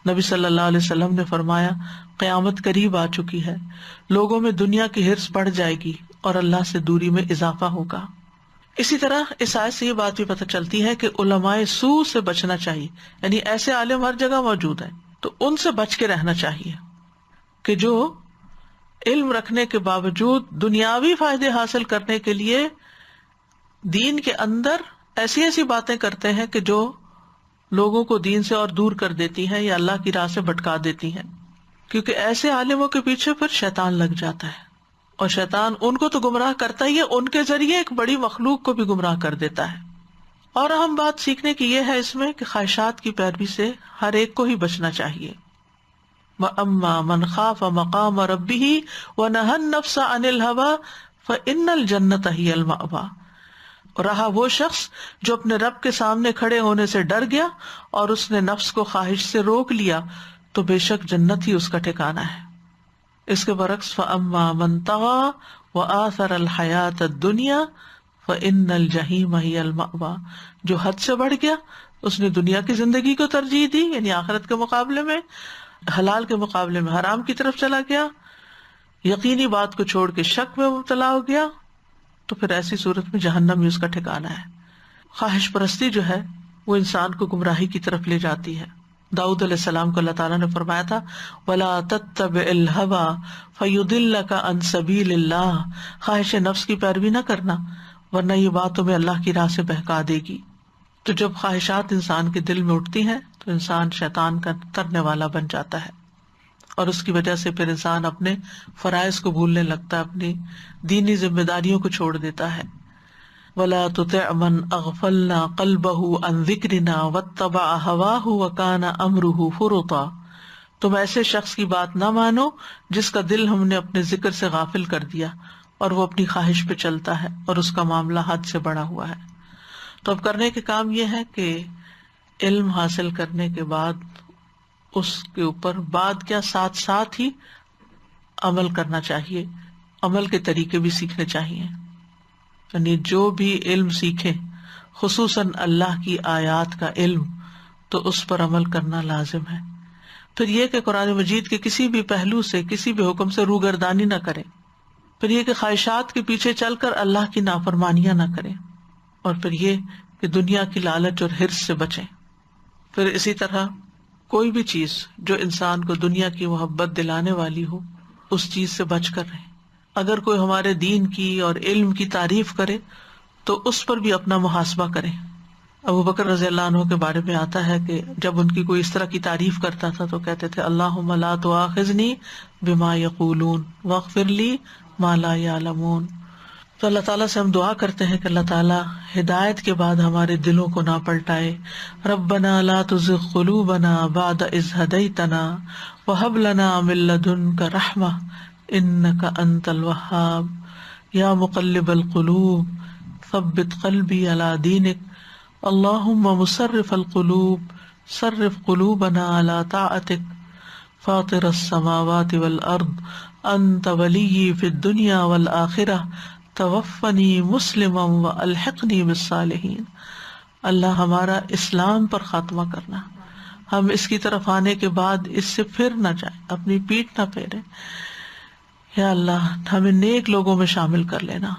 نبی صلی اللہ علیہ وسلم نے فرمایا قیامت قریب آ چکی ہے، لوگوں میں دنیا کی حرص بڑھ جائے گی اور اللہ سے دوری میں اضافہ ہوگا. اسی طرح اس آیت سے یہ بات بھی پتہ چلتی ہے کہ علماء سوء سے بچنا چاہیے. یعنی ایسے عالم ہر جگہ موجود ہیں تو ان سے بچ کے رہنا چاہیے کہ جو علم رکھنے کے باوجود دنیاوی فائدے حاصل کرنے کے لیے دین کے اندر ایسی ایسی باتیں کرتے ہیں کہ جو لوگوں کو دین سے اور دور کر دیتی ہیں یا اللہ کی راہ سے بھٹکا دیتی ہیں. کیونکہ ایسے عالموں کے پیچھے پھر شیطان لگ جاتا ہے اور شیطان ان کو تو گمراہ کرتا ہی ہے، ان کے ذریعے ایک بڑی مخلوق کو بھی گمراہ کر دیتا ہے. اور اہم بات سیکھنے کی یہ ہے اس میں کہ خواہشات کی پیروی سے ہر ایک کو ہی بچنا چاہیے. وَأَمَّا مَنْ خَافَ مَقَامَ رَبِّهِ وَنَهَى النَّفْسَ عَنِ الْهَوَىٰ فَإِنَّ الْجَنَّةَ هِيَ الْمَأْوَىٰ. اور رہا وہ شخص جو اپنے رب کے سامنے کھڑے ہونے سے ڈر گیا اور اس نے نفس کو خواہش سے روک لیا تو بے شک جنت ہی اس کا ٹھکانہ ہے. اس کے برعکس فَأَمَّا مَنْ طَغَىٰ وَآثَرَ الْحَيَاةَ الدُّنْيَا فَإِنَّ الْجَحِيمَ هِيَ الْمَأْوَىٰ. جو حد سے بڑھ گیا، اس نے دنیا کی زندگی کو ترجیح دی، یعنی آخرت کے مقابلے میں، حلال کے مقابلے میں حرام کی طرف چلا گیا، یقینی بات کو چھوڑ کے شک میں مبتلا ہو گیا، تو پھر ایسی صورت میں جہنم ہی اس کا ٹھکانہ ہے. خواہش پرستی جو ہے وہ انسان کو گمراہی کی طرف لے جاتی ہے. داؤد علیہ السلام کو اللہ تعالیٰ نے فرمایا تھا وَلَا تَتَّبِعِ الْهَوَىٰ فَيُضِلَّكَ عَن سَبِيلِ اللَّهِ. خواہش نفس کی پیروی نہ کرنا ورنہ یہ بات تمہیں اللہ کی راہ سے بہکا دے گی. تو جب خواہشات انسان کے دل میں اٹھتی ہیں تو انسان شیطان کا کرنے والا بن جاتا ہے اور اس کی وجہ سے پھر انسان اپنے فرائض کو بھولنے لگتا ہے، اپنی دینی ذمہ داریوں کو چھوڑ دیتا ہے. وَلَا تُطِعْ مَنْ أَغْفَلْنَا قَلْبَهُ عَنْ ذِكْرِنَا وَاتَّبَعَ هَوَاهُ وَكَانَ أَمْرُهُ فُرُطًا. تم ایسے شخص کی بات نہ مانو جس کا دل ہم نے اپنے ذکر سے غافل کر دیا اور وہ اپنی خواہش پہ چلتا ہے اور اس کا معاملہ حد سے بڑا ہوا ہے. تو اب کرنے کے کام یہ ہے کہ علم حاصل کرنے کے بعد اس کے اوپر بعد کیا ساتھ ساتھ ہی عمل کرنا چاہیے، عمل کے طریقے بھی سیکھنے چاہیے. یعنی جو بھی علم سیکھے خصوصاً اللہ کی آیات کا علم تو اس پر عمل کرنا لازم ہے. پھر یہ کہ قرآن مجید کے کسی بھی پہلو سے کسی بھی حکم سے روگردانی نہ کریں. پھر یہ کہ خواہشات کے پیچھے چل کر اللہ کی نافرمانیاں نہ کریں. اور پھر یہ کہ دنیا کی لالچ اور حرص سے بچیں. پھر اسی طرح کوئی بھی چیز جو انسان کو دنیا کی محبت دلانے والی ہو اس چیز سے بچ کر رہیں. اگر کوئی ہمارے دین کی اور علم کی تعریف کرے تو اس پر بھی اپنا محاسبہ کریں. ابو بکر رضی اللہ عنہ کے بارے میں آتا ہے کہ جب ان کی کوئی اس طرح کی تعریف کرتا تھا تو کہتے تھے اللہم لا تؤاخذنی بما یقولون واغفر لی ما لا یعلمون. تو اللہ تعالیٰ سے ہم دعا کرتے ہیں کہ اللہ تعالیٰ ہدایت کے بعد ہمارے دلوں کو نہ پلٹائے. ربنا لا تزغ قلوبنا بعد اذ ہدیتنا وہب لنا من لدنک رحمہ انک انت الوہاب یا مقلب القلوب ثبت قلبی علی دینک اللہم مصرف القلوب صرف قلوبنا علی طاعتک فاطر السماوات والارض انت ولی فی الدنیا والآخرہ توفنی مسلما والحقنی بالصالحین. اللہ ہمارا اسلام پر خاتمہ کرنا، ہم اس کی طرف آنے کے بعد اس سے پھر نہ جائیں، اپنی پیٹھ نہ پھیریں. یا اللہ ہمیں نیک لوگوں میں شامل کر لینا.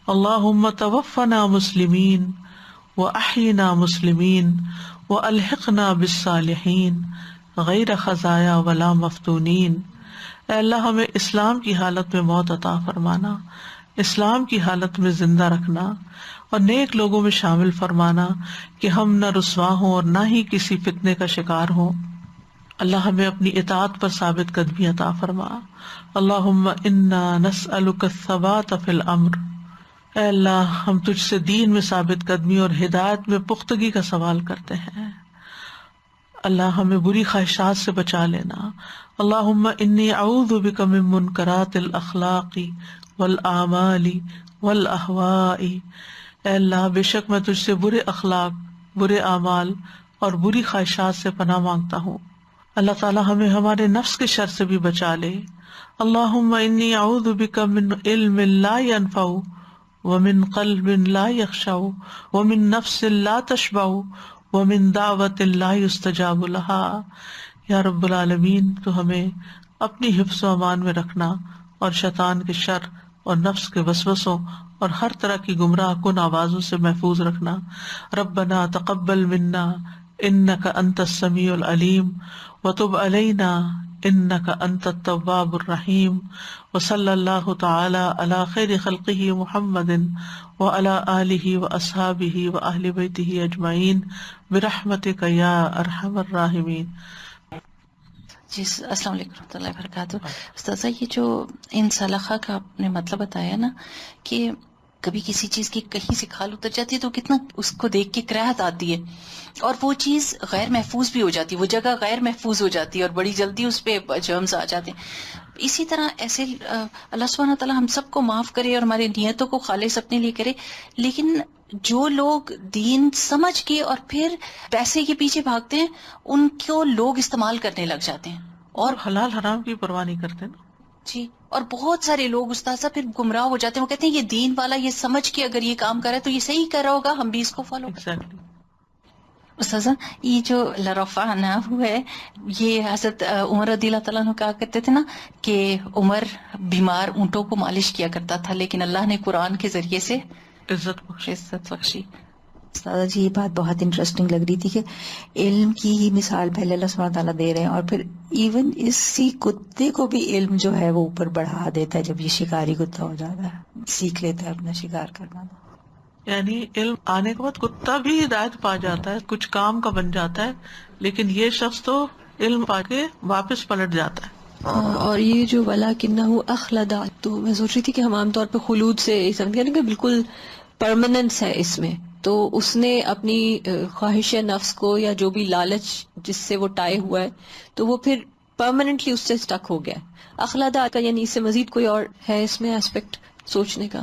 اللہم توفنا مسلمین واحینا مسلمین والحقنا بالصالحین غیر خزایا ولا مفتونین. اے اللہ ہمیں اسلام کی حالت میں موت عطا فرمانا، اسلام کی حالت میں زندہ رکھنا اور نیک لوگوں میں شامل فرمانا کہ ہم نہ رسوا ہوں اور نہ ہی کسی فتنے کا شکار ہوں. اللہ ہمیں اپنی اطاعت پر ثابت قدمی عطا فرما. اللہم انا نسألک الثبات فی الامر. اے اللہ ہم تجھ سے دین میں ثابت قدمی اور ہدایت میں پختگی کا سوال کرتے ہیں. اللہ ہمیں بری خواہشات سے بچا لینا. اللہم انی اعوذ بک من منکرات الاخلاق والاعمال والاہواء. اے اللہ بے شک میں تجھ سے برے اخلاق، برے اعمال اور بری خواہشات سے پناہ مانگتا ہوں. اللہ تعالی ہمیں ہمارے نفس کے شر سے بھی بچا لے. اللہم انی اعوذ بک من علم لا ینفع ومن قلب لا یخشع ومن نفس لا تشبع ومن دعوت لا یستجاب لها. یا رب العالمین تو ہمیں اپنی حفظ و امان میں رکھنا اور شیطان کے شر اور نفس کے وسوسوں اور ہر طرح کی گمراہ کن آوازوں سے محفوظ رکھنا. ربنا تقبل منا انک انت السمیع العلیم وتب علینا انک انت التواب الرحیم. وصلی اللہ تعالی علی خیر خلقہ محمد وعلی آلہ واصحابہ واہل بیتہ اجمعین برحمتک یا ارحم الراحمین. جی السلام علیکم ورحمۃ اللہ وبرکاتہ. استاذہ یہ جو ان سلخہ کا آپ نے مطلب بتایا نا کہ کبھی کسی چیز کی کہیں سے کھال اتر جاتی ہے تو کتنا اس کو دیکھ کے کراہت آتی ہے اور وہ چیز غیر محفوظ بھی ہو جاتی ہے، وہ جگہ غیر محفوظ ہو جاتی ہے اور بڑی جلدی اس پہ جرمز آ جاتے ہیں. اسی طرح ایسے اللہ سبحانہ تعالیٰ ہم سب کو معاف کرے اور ہمارے نیتوں کو خالص اپنے لیے کرے. لیکن جو لوگ دین سمجھ کے اور پھر پیسے کے پیچھے بھاگتے ہیں ان کو لوگ استعمال کرنے لگ جاتے ہیں اور حلال حرام کی پرواہ نہیں کرتے نا. جی. اور بہت سارے لوگ استاذہ پھر گمراہ ہو جاتے ہیں، وہ کہتے ہیں یہ دین والا یہ سمجھ کے اگر یہ کام کرے تو یہ صحیح کر رہا ہوگا، ہم بھی اس کو فالو کریں. ایگزیکٹلی. استاذہ یہ جو لرفعنا ہے یہ حضرت عمر رضی اللہ تعالیٰ عنہ کہا کرتے تھے نا کہ عمر بیمار اونٹوں کو مالش کیا کرتا تھا لیکن اللہ نے قرآن کے ذریعے سے عزت بخشی. عزت بخشی. استاذہ جی یہ بات بہت انٹرسٹنگ لگ رہی تھی کہ علم کی ہی مثال پہلے اللہ سبحانہ تعالیٰ دے رہے ہیں اور پھر ایون اسی کتے کو بھی علم جو ہے وہ اوپر بڑھا دیتا ہے جب یہ شکاری کتا ہو جاتا ہے، سیکھ لیتا ہے اپنا شکار کرنا. یعنی علم آنے کے بعد کتا بھی ہدایت پا جاتا ہے، کچھ کام کا بن جاتا ہے، لیکن یہ شخص تو علم پا کے واپس پلٹ جاتا ہے. اور یہ جو وَلَكِنَّهُ أَخْلَدَ، تو میں سوچ رہی تھی کہ ہم عام طور پہ خلود سے سمجھتے ہیں کہ بالکل پرماننس ہے اس میں، تو اس نے اپنی خواہش نفس کو یا جو بھی لالچ جس سے وہ ٹائے ہوا ہے تو وہ پھر پرماننٹلی اس سے اسٹک ہو گیا. اخلادہ کا یعنی اس سے مزید کوئی اور ہے اس میں ایسپیکٹ سوچنے کا؟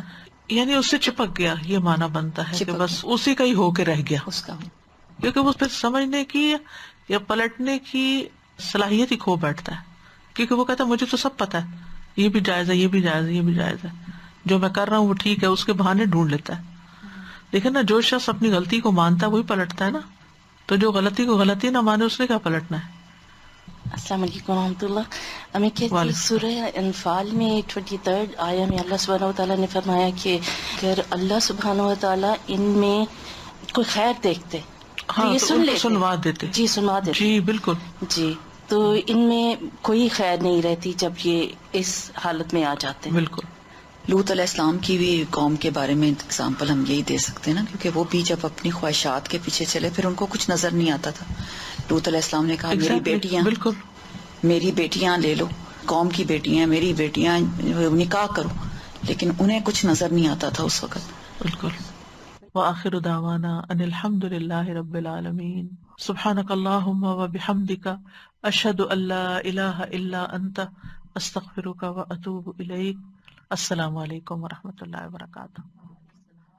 یعنی اس سے چپک گیا، یہ معنی بنتا ہے کہ چپک بس اسی کا ہی ہو کے رہ گیا، اس کا کیونکہ وہ پھر سمجھنے کی یا پلٹنے کی صلاحیت ہی کھو بیٹھتا ہے. کیونکہ وہ کہتا ہے مجھے تو سب پتا ہے، یہ بھی جائز ہے، یہ بھی جائز ہے، یہ بھی جائز ہے، جو میں کر رہا ہوں وہ ٹھیک ہے، اس کے بہانے ڈھونڈ لیتا ہے. لیکن نا جو شخص اپنی غلطی کو مانتا ہے وہی پلٹتا ہے نا، تو جو غلطی کو غلطی نہ مانے اس نے کیا پلٹنا ہے. السلام علیکم ورحمۃ اللہ. ہمیں کہتے ہیں سورہ انفال میں 23 آیا میں اللہ سبحانہ و تعالیٰ نے فرمایا کہ اگر اللہ سبحانہ و تعالیٰ ان میں کوئی خیر دیکھتے ہاں یہ تو سن ان کو لیتے، سنوا دیتے. جی سنوا دیتے. جی بالکل. جی تو ان میں کوئی خیر نہیں رہتی جب یہ اس حالت میں آ جاتے ہیں. بالکل. لوط علیہ السلام کی بھی قوم کے بارے میں اگزامپل ہم یہی دے سکتے ہیں نا، کیونکہ وہ بھی جب اپنی خواہشات کے پیچھے چلے پھر ان کو کچھ نظر نہیں آتا تھا. لوط علیہ السلام نے کہا میری بیٹیاں، بالکل میری بیٹیاں لے لو، قوم کی بیٹیاں، میری بیٹیاں نکاح کرو، لیکن انہیں کچھ نظر نہیں آتا تھا اس وقت. بالکل. وآخر دعوانا ان الحمد للہ رب العالمین. سبحانک اللہم وبحمدک اشہد ان لا الہ الا انت استغفرک واتوب الیک. السلام علیکم ورحمۃ اللہ وبرکاتہ.